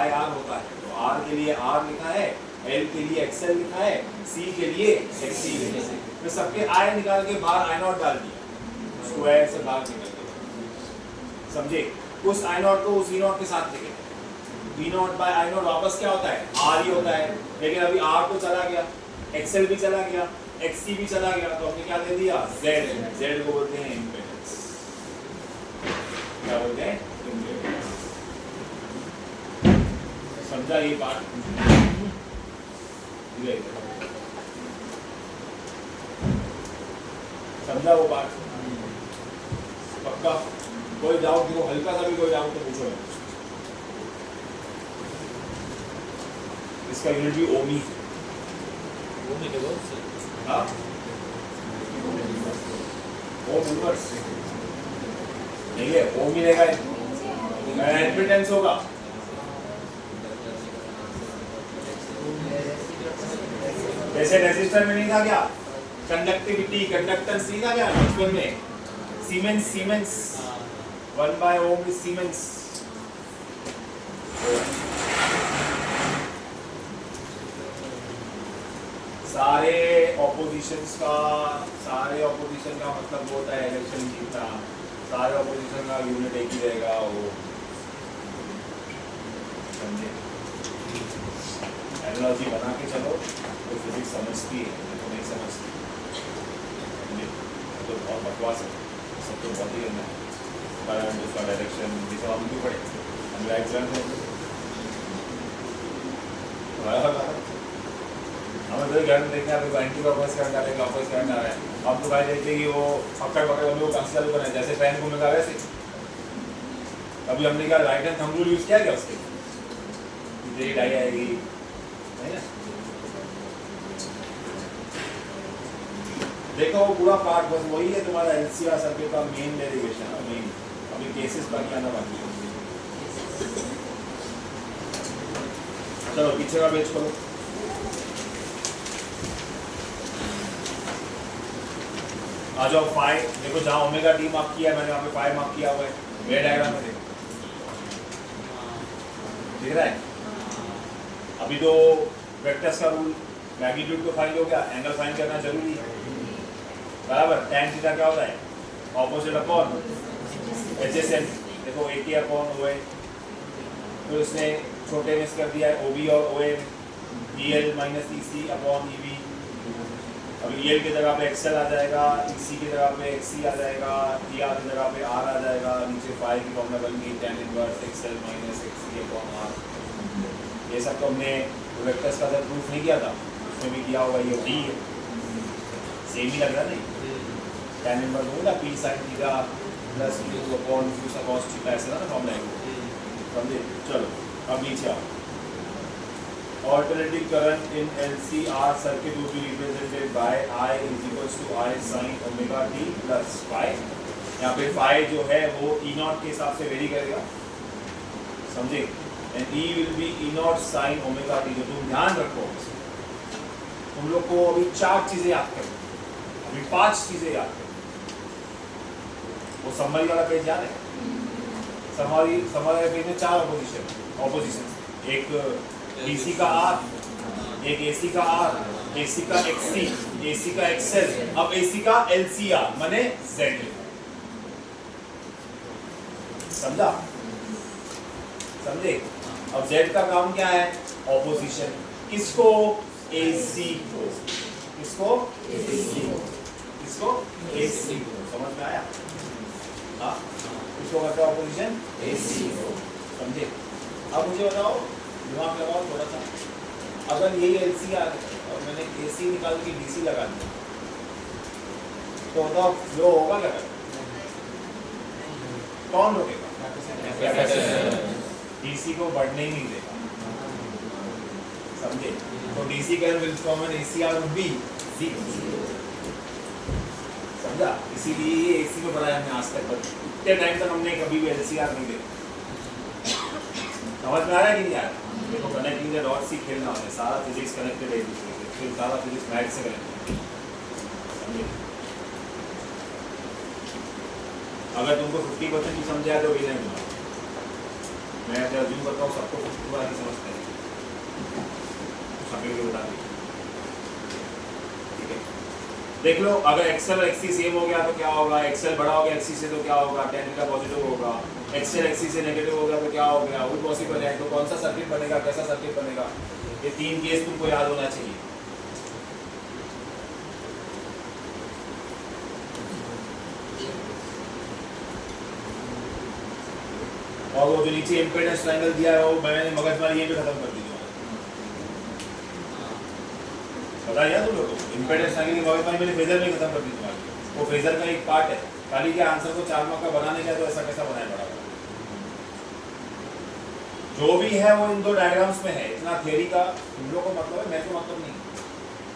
IR होता है, तो R के लिए R लिखा है, L के लिए XL लिखा है, C के लिए XC लिखा है। तो सबके I निकाल के बाहर I0 डाल दिया, स्क्वायर से बाहर निकल गया। समझे? उस I0 को उस E0 के साथ लिखे, V0/I0 वापस क्या होता है, R ही होता है। लेकिन अभी R तो चला गया, XL भी चला गया, XC भी चला गया, तो हमने क्या दे दिया, Z को बोलते हैं इम्पीडेंस। क्या बोलते हैं? इम्पीडेंस। समझा ये बात? समझा वो बात? पक्का? कोई डाउट देखो, हल्का सा भी कोई डाउट तो पूछो। इसका यूनिट भी ओमी के बहुत से हाँ ओम इनवर्स नहीं है, ओम मिलेगा, एडमिटेंस होगा। जैसे रेजिस्टर में नहीं था क्या, कंडक्टिविटी कंडक्टेंस नहीं था क्या बचपन में, सीमेंस 1/Ohm is सीमेंस। सारे ऑपोजिशन का मतलब होता है इलेक्शन जीतना। सारे ऑपोजिशन का यूनिट एक ही रहेगा वो, समझे? एनालॉजी बना के चलो तो फिजिक्स समझती है, तो नहीं समझती तो बहुत बकवास है, सब तो बहुत ही करना है। करंट, उसका डायरेक्शन, ये सब हम क्यों पढ़े? हम एग्जाम में हमें तो घर में देखना है एंटी क्लॉकवाइज करंट आ रहा है, क्लॉकवाइज करंट आ रहा है। अब तो भाई देखते कि वो पकड़ पकड़ हम लोग कहाँ से चालू करना है, जैसे फैन घूमेगा वैसे। अभी हमने क्या right hand thumb rule use किया क्या उसके? यही डाई आएगी, नहीं ना? देखो वो पूरा पार्ट बस वही है तुम्हारा एलसीआर सर्किट का मेन डेरिवेशन है, मेन। अभी केसेस बाकी आना बाकी है। चलो पीछे का पेज खोलो। आ जाओ फाई, देखो जहाँ ओमेगा टी मार्क किया है मैंने, वहाँ पे फाई मार्क किया हुआ है। वे डायग्राम में देखो, दिख रहा है? अभी तो वेक्टर्स का रूल, मैग्नीट्यूड तो फाइंड हो गया, एंगल फाइंड करना जरूरी है, बराबर? tan थीटा क्या होता है? Opposite upon adjacent. देखो ए टी अपॉन ओ ए, तो इसने छोटे में कर दिया है ओ बी और ओ ए, ई एल माइनस ई सी अपॉन ई बी। अब ई एल की जगह पे एक्सएल आ जाएगा, ई सी की जगह पे एक्स सी आ जाएगा, ई आर की जगह पे आर आ जाएगा, नीचे फाई की फॉर्मूला बनेगी tan inverse XL minus X C upon R. ये सब तो हमने वेक्टर्स का जब प्रूफ नहीं किया था उसमें भी किया होगा, ये डी है, सेम ही लग रहा नहीं? tan इनवर्स होगा p sin theta plus q upon q cos theta, ऐसे ना फॉर्मूला है, समझे? चलो अब नीचे आओ। Alternating current in LCR circuit will be represented by I is equals to I sin omega t plus phi। यहाँ पे phi जो है वो E नॉट के हिसाब से वेरी करेगा, समझे? And E will be E not sin omega t। जो तुम ध्यान रखो, तुम लोग को अभी 4 चीजें याद करो, अभी 5 चीजें याद करो। वो समरी वाला पेज याद है? समरी वाले पेज में 4 ऑपोजिशन, एक डीसी का आर, एक एसी का आर, एसी का एक्ससी, एसी का एक्सएल, अब एसी का एलसीआर माने जेड। समझा? समझे? अब जेड का काम क्या है? ऑपोजिशन। किसको? एसी को। किसको? एसी को। किसको? एसी को। समझ में आया? हाँ, किसको करता है ऑपोजिशन? एसी को। समझे? अब मुझे बताओ, दिमाग लगाओ थोड़ा सा, अगर यही एलसीआर और मैंने एसी निकाल के डीसी लगा दिया तो बताओ फ्लो होगा क्या? कौन रोकेगा? डीसी को बढ़ने ही नहीं देगा, समझे? तो DC current will from an ACR would be 0, समझा? इसीलिए ये एसी में बढ़ाया हमने आज तक, इतने टाइम तक हमने कभी भी एलसीआर नहीं देखा। समझ में आ रहा है कि नहीं आ रहा? देखो कनेक्टिंग द डॉट्स ही खेलना है, सारा फिजिक्स कनेक्टेड है एक दूसरे से, फिर सारा फिजिक्स मैथ से कनेक्टेड है, समझे? अगर तुमको 50% भी समझ आया तो भी नहीं हुआ, मैं अगर जूम करता हूँ सबको पूरा नहीं समझते हैं, सभी को बता दी, ठीक है? देख लो, अगर एक्सएल और एक्ससी सेम हो गया तो क्या होगा? एक्सएल बड़ा हो गया एक्ससी से तो क्या होगा? tan थीटा पॉजिटिव होगा। एक्सएल एक्ससी से नेगेटिव हो गया तो क्या हो गया? वो पॉसिबल है। तो कौन सा सर्किट बनेगा, कैसा सर्किट बनेगा? ये 3 केस तुमको याद होना चाहिए। और वो जो नीचे इम्पीडेंस ट्रायंगल दिया है वो मैंने मगजमारी ये भी खत्म कर दी, पता है तुम लोग को? इम्पीडेंस ट्रायंगल की मगजमारी मैंने फेजर में खत्म कर दी तुम्हारी। वो फेजर का एक पार्ट है, खाली के आंसर को 4 मार्क का बनाने का तो ऐसा कैसा बनाया पड़ा, जो भी है वो इन 2 डायग्राम्स में है। इतना थियरी का तुम लोग को मतलब है, मैं तो मतलब नहीं,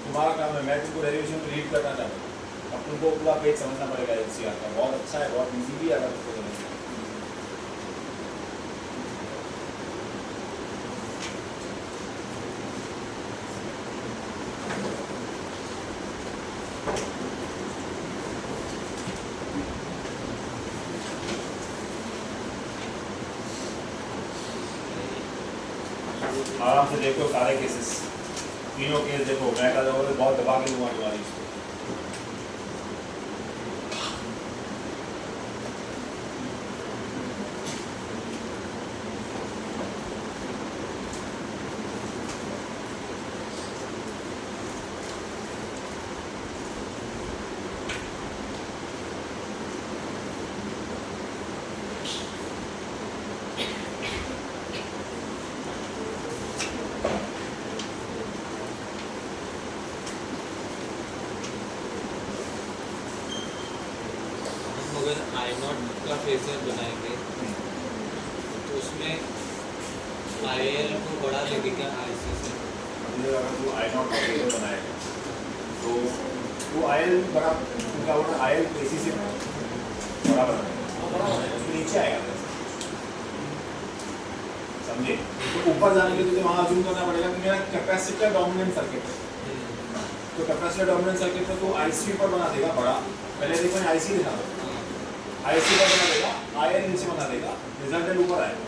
तुम्हारा काम है। मैं तुमको डेरिवेशन को रीड करना चाहता हूँ, अब तुमको पूरा पेज समझना पड़ेगा एलसीआर का। बहुत अच्छा है, बहुत इजी भी है अगर तुमको समझना। आराम से देखो सारे केसेस। तीनों केस देखो, मैं कल बहुत दबा के दूंगा तुम्हारी इसको। हम अगर आई नॉट का फेजर बनाएंगे तो उसमें आई एल को बढ़ा लेंगे क्या आई सी से? अभी अगर तू आई नॉट का फेजर बनाएगा तो वो आई एल बड़ा, क्या बोलना, आई एल एसी से बड़ा बनाएगा, उसके नीचे आएगा, समझे? तो ऊपर जाने के लिए तुझे वहाँ अज्यूम करना पड़ेगा कि मेरा कैपेसिटर डोमिनेंट सर्किट है, तो कैपेसिटर डोमिनेंट सर्किट में तो आईसी ऊपर बना देगा बड़ा, पहले देखो मैं आईसी दिखा दो, आईसी ऊपर बना देगा, आईएल नीचे बना देगा, रिजल्टेंट ऊपर आएगा,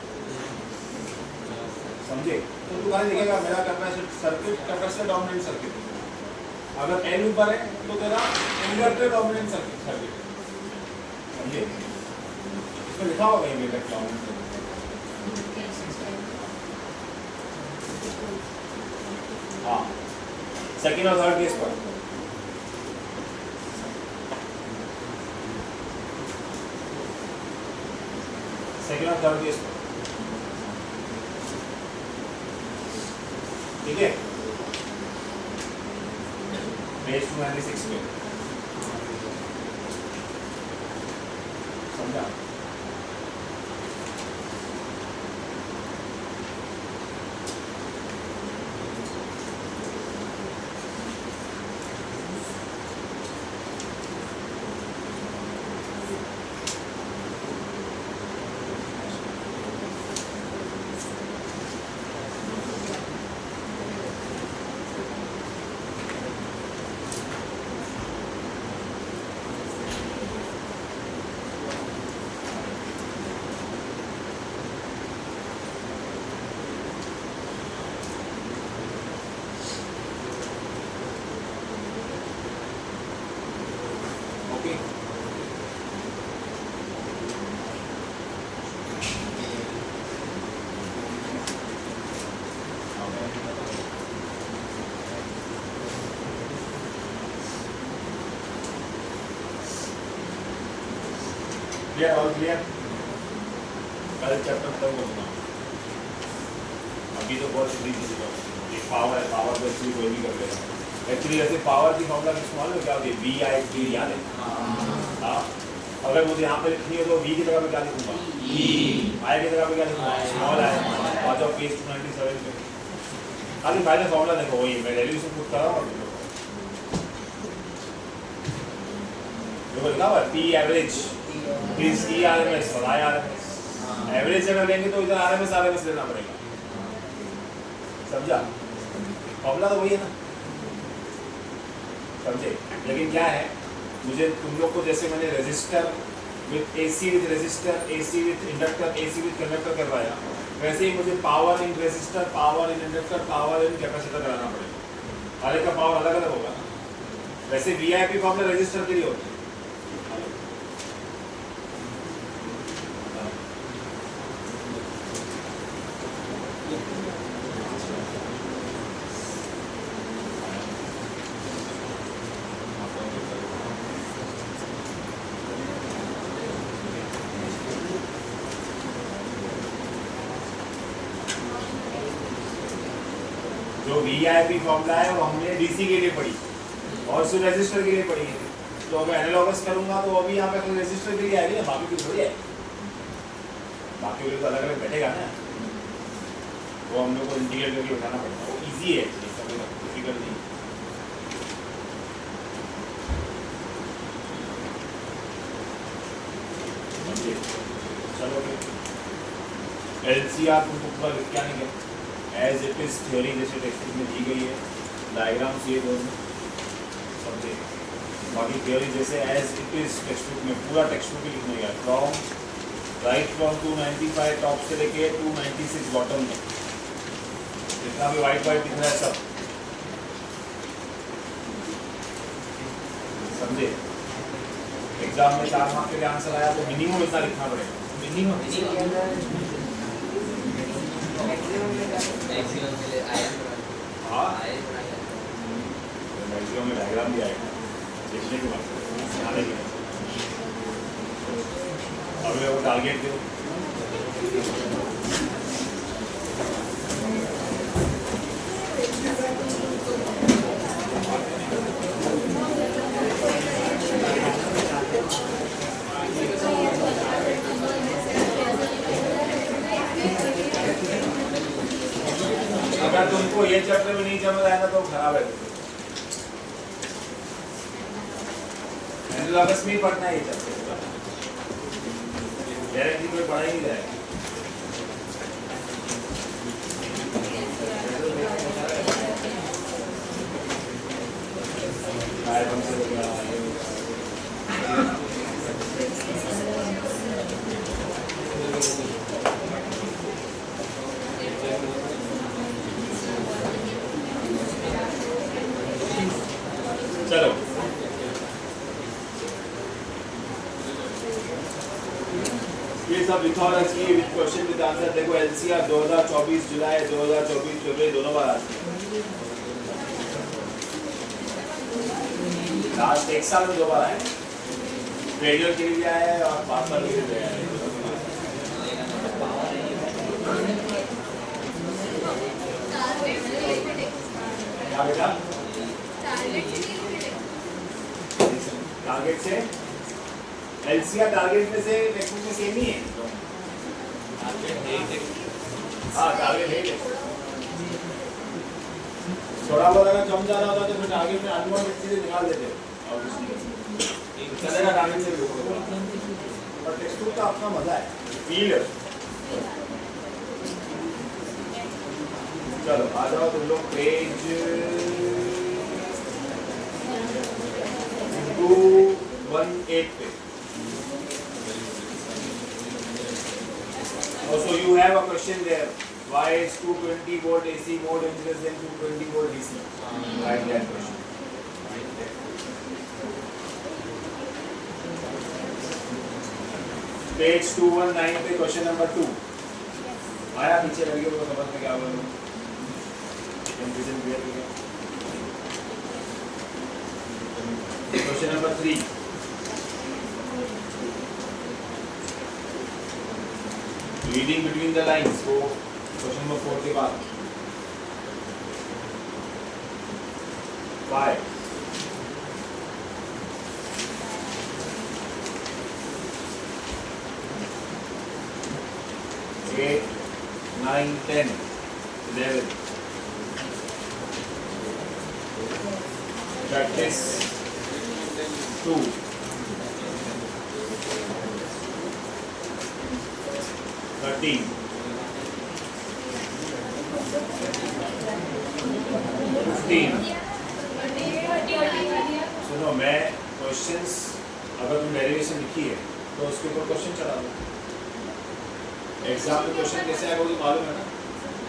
समझे? तो तू खाली देखेगा मेरा capacitor circuit capacitor dominant circuit है, अगर एल ऊपर है तो तेरा इंडक्टर डोमिनेंट सर्किट है, समझे? इसमें लिखा होगा कहीं इंडक्टर डोमिनेंट सर्किट। हाँ, सेकेंड और थर्ड केस पर सेकेंड और थर्ड केस पर, ठीक है? पेज 296 पे समझा? Okay, clear, all clear? कल चैप्टर खत्म करूँगा, अभी तो बहुत सीधी चीज़ है, ये पावर है, पावर तो एक्चुअली कोई भी कर लेगा, एक्चुअली ऐसे पावर की फॉर्मूला किसको मालूम है क्या होती है? वी आई टी याद है? हाँ, अगर मुझे यहाँ पे लिखनी है तो वी की जगह पे क्या लिखूंगा? आई की जगह पे क्या लिखूंगा? Small I. आ जाओ पेज 297 पे, खाली फाइनल फॉर्मूला देखो, वही मैं वैल्यू से पुट कर रहा हूँ, देखो लिखा हुआ है P average is E R M S और I R M S, average अगर लेंगे तो इधर आर एम एस लेना पड़ेगा, समझा? फॉर्मूला तो वही है ना, समझे? लेकिन क्या है, मुझे तुम लोग को जैसे मैंने resistor with AC with resistor, AC with inductor, AC with conductor करवाया, वैसे ही मुझे power in resistor, power in inductor, power in capacitor कराना पड़ेगा, हर एक का पावर अलग अलग होगा। वैसे वीआईपी फॉर्मूला रेजिस्टर के लिए होता है, जो वीआईपी फॉर्मूला है वो हमने डीसी के लिए पढ़ी और सिर्फ रेजिस्टर के लिए पढ़ी है, तो अगर एनालॉगस करूंगा तो अभी यहाँ पे कोई रेजिस्टर के लिए आएगी ना, बाकी की थोड़ी आएगी, बाकी के लिए तो अलग अलग बैठेगा ना, वो हम लोग को इंटीग्रेट करके उठाना पड़ता है, वो ईजी है एक्चुअली, डिफिकल्ट नहीं। चलो एलसीआर तुमको पूरा लिख के आने का, एज इट इज थ्योरी जैसे टेक्स्ट में दी गई है, डायग्राम्स ये दोनों समझे, बाकी थ्योरी जैसे as it is text book में पूरा टेक्स्ट बुक लिखने का, फ्रॉम राइट फ्रॉम 295 टॉप से लेके 296 बॉटम में, जितना भी वाइट वाइट दिख रहा है सब समझे? एग्जाम में 4 मार्क के लिए आंसर आया तो मिनिमम इतना लिखना पड़ेगा, मिनिमम। मैक्सिमम के लिए आयन हाँ आयन बनाया मैक्सिमम में डायग्राम भी आएगा लिखने के बाद आने के बाद। अब मेरे को टारगेट दो। अगर तुमको ये चैप्टर में नहीं समझ आएगा तो खराब है। अगस्त में ही पढ़ना है ये चैप्टर, गारंटी कोई पढ़ा ही नहीं जाएगा। चलो ये सब लिखा होना चाहिए विद क्वेश्चन विद आंसर। देखो एलसीआर 2024 जुलाई 2024 फरवरी दोनों बार आती है। लास्ट एक साल में 2 बार आए, रेडियो के लिए आया है और 5 साल के लिए आया है। क्या बेटा? टारगेट से एलसीआर टारगेट में से टेक्निक में सेम ही है। हाँ टारगेट है। थोड़ा बहुत अगर कम ज्यादा होता तो फिर टारगेट में अननोन चीजें निकाल देते और कुछ नहीं चलेगा टारगेट से भी। पर टेक्स्ट बुक का अपना मजा है, फील है। चलो आ जाओ तुम लोग पेज 218 पे। Also you have a question there. Why is 220 volt AC more dangerous than 220 volt DC? Write that question. Page 219 पे question number 2. आया पीछे लगे वो समझ में क्या हुआ? Confusion clear हो गया? Question number 3. Reading between the lines. So question number 4 के बाद 5 8 9 10 11 practice 2 13 15 सुनो मैं क्वेश्चंस अगर तुम डेरिवेशन लिखी है तो उसके ऊपर क्वेश्चन चढ़ा दो। एग्जाम में क्वेश्चन कैसे आएगा वो तो मालूम है ना,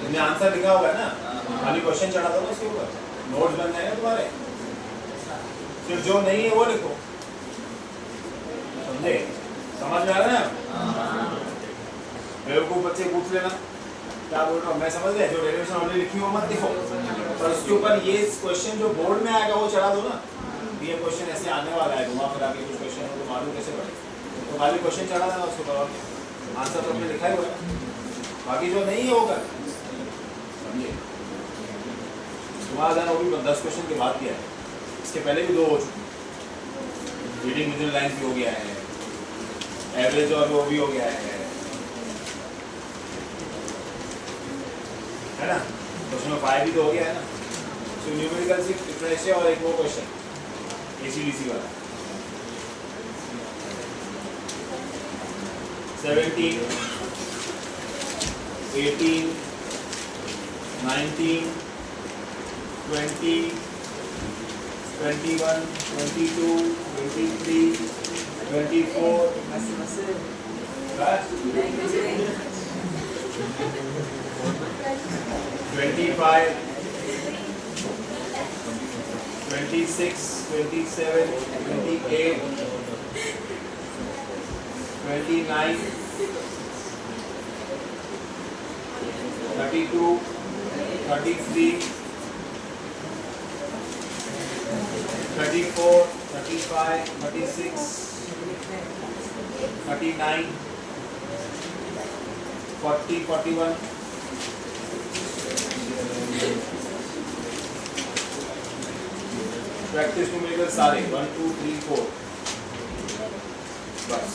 तुमने आंसर लिखा हुआ है ना, खाली क्वेश्चन चढ़ा दो उसके ऊपर, नोट्स बन जाएंगे तुम्हारे। सिर्फ जो नहीं है वो लिखो, समझे? समझ में आ रहा है? मेरे को बच्चे पूछ लेना क्या बोल रहा हूँ, मैं समझ गया। जो डेरिवेशन ऑलरेडी लिखी हो मत लिखो, पर उसके ऊपर ये क्वेश्चन जो बोर्ड में आएगा वो चढ़ा दो ना। ये क्वेश्चन ऐसे आने वाला है, घुमा फिरा के कुछ क्वेश्चन हो तो मालूम कैसे पड़े, तो खाली क्वेश्चन चढ़ा देना उसके ऊपर, आंसर तो अपने लिखा ही हुआ है, बाकी जो नहीं है वो कर, समझे? तुम्हारा वो भी 10 क्वेश्चन के बाद किया है, इसके पहले भी 2 हो चुके, रीडिंग बिटवीन लाइंस भी हो गया है, एवरेज और वो भी हो गया है ना? क्वेश्चन नंबर 5 भी तो हो गया है ना? सो न्यूमेरिकल से डिफरेंशियल और एक वो क्वेश्चन एसीडीसी वाला 17 18 19 20 21 22 23 24 25 26 26, 27, 28, 29, 32, 33, 34, 35, 36, 39, 40, 41. प्रैक्टिस को मिलकर सारे 1, 2, 3, 4 बस।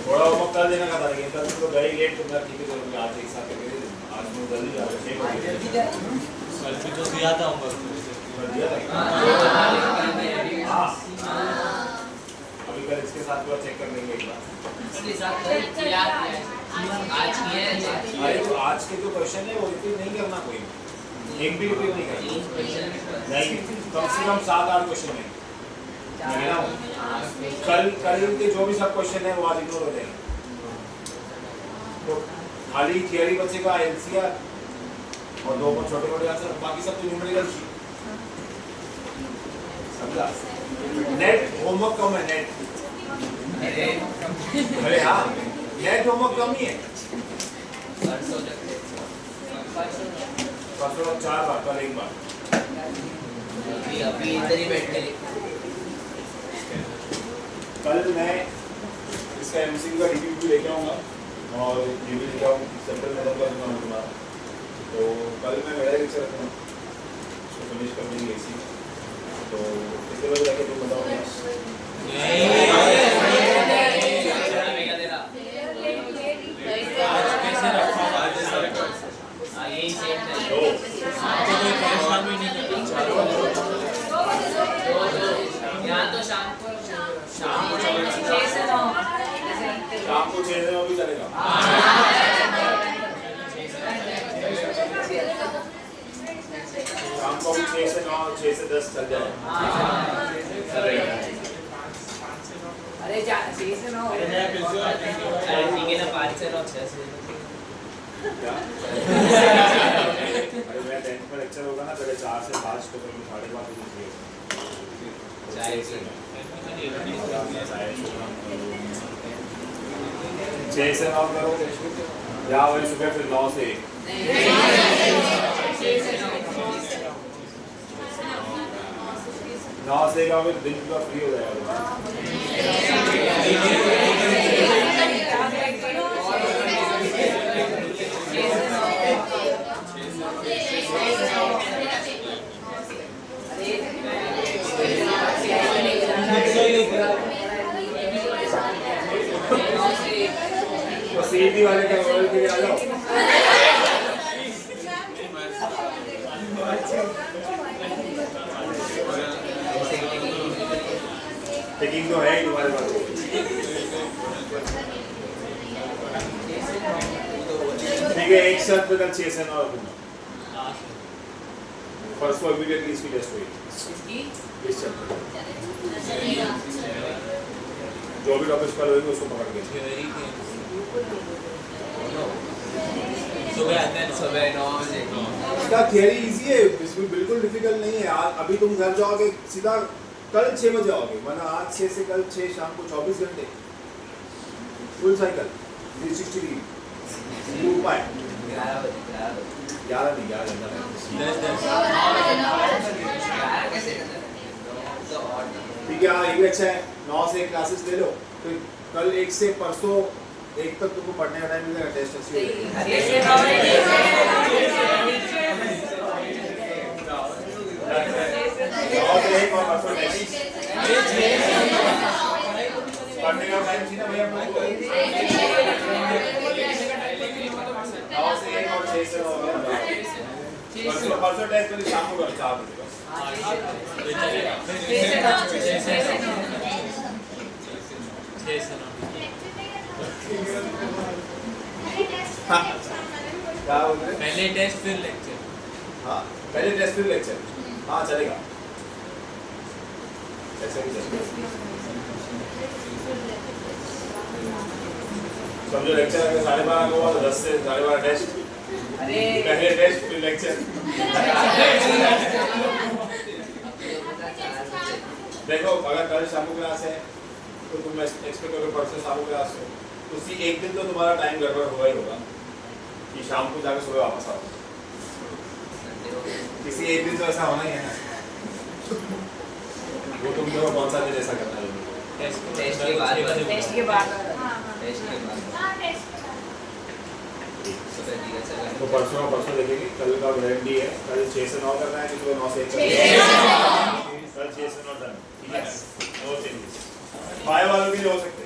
थोड़ा होमवर्क कर देना था लेकिन कल तो गए लेट तो मैं ठीक है चलो आज एक साथ करके दे दूँ। आज मैं जल्दी जा रहा हूँ। कल भी तो दिया था होमवर्क कर दिया था। हाँ अभी कल इसके साथ पूरा चेक कर लेंगे एक बार। इसके साथ कल किया है आज किया है अरे तो आज के जो क्वेश्चन है वो रिपीट नहीं करना कोई, एक भी रिपीट नहीं करना, नहीं कम से कम 7-8 क्वेश्चन है ना। कल के जो भी सब क्वेश्चन है वो आज इग्नोर हो जाएंगे। तो खाली थियरी बचेगा एलसीआर और 2 छोटे-छोटे आंसर, बाकी सब तो न्यूमेरिकल शीट। समझा? नेट होमवर्क कम है नेट। अरे हाँ नेट होमवर्क कम ही है। परसों 4 बार, कल 1 बार। अभी इधर ही बैठ के कल मैं इसका एमसीक्यू का रिव्यू भी लेके आऊँगा और ये भी लेके आऊँ सेंट्रल खत्म कर दूँगा तुम्हारा। तो कल मैं मेरा लेक्चर रखूँगा, उसको फिनिश कर देंगे इसी। तो कितने बजे जाके तुम बताओ? कैसे रखा यही सेट है दो। कोई परेशान भी नहीं करता। यहाँ तो शाम को शाम को 6 से 9 भी चलेगा। शाम को भी 6 से 9, 6 से 10 चल जाए। अरे 6 से 9 ठीक है ना, 5 से 9 6 से क्या? अरे मैं 10th में लेक्चर होगा ना पहले 4 से 5 तो फिर 5:30 बजे चाय से 6 से 9 करो या वही सुबह फिर 9 से 1। 9 से 1 आओगे तो दिन पूरा फ्री हो जाएगा। तो सीधी वाले का रोल के लिए आ जाओ। टेकिंग तो है ही तुम्हारे पास। ठीक है एक शर्त पे कल 6 से 9 रखूंगा। परसों इमीडिएटली इसकी टेस्ट हुई इस चैप्टर जो भी टॉपिक्स पर होंगे उसको पकड़ के सुबह आते हैं सुबह 9 बजे। इसका थियरी इजी है, इसमें बिल्कुल डिफिकल्ट नहीं है। आज अभी तुम घर जाओगे सीधा कल 6 बजे आओगे, वरना आज 6 से कल 6 शाम को 24 घंटे फुल साइकिल 360 डिग्री। उपाय 11 नहीं 11 घंटा ठीक है। हाँ ये भी अच्छा है, 9 से क्लासेस ले लो, फिर कल 1 से परसों 1 तक तुमको पढ़ने का टाइम मिलेगा। टेस्ट अच्छी हो जाएगी। 9 से 1 और परसों टेस्ट पढ़ने का टाइम थी ना भैया हम लोग को। 9 से 1 और 6 से 9 हो गया। परसों टेस्ट मेरी शाम को 4 बजे बस। क्या बोल रहे? पहले टेस्ट फिर लेक्चर। हाँ पहले टेस्ट फिर लेक्चर। हाँ चलेगा, ऐसे भी चलेगा। समझो लेक्चर अगर 12:30 को हुआ तो 10 से 12:30 टेस्ट, अरे पहले टेस्ट फिर लेक्चर। देखो अगर कल शाम को क्लास है तो तुम एक्सपेक्ट करो परसों शाम को क्लास हो, तो उसी एक दिन तो तुम्हारा टाइम गड़बड़ हुआ ही होगा कि शाम को जाकर सुबह वापस आओ। किसी एक दिन तो ऐसा होना ही है ना। वो तुम देखो कौन सा दिन ऐसा करना है। टेस्ट के बाद टेस्ट के बाद तो परसों देखेंगे। कल का गारंटी है, कल 6 से 9 करना है कि सुबह 9 से 1 करना है। कल 6 से 9 डन, ठीक है, नो चेंजेस। बाय वालों भी हो सकते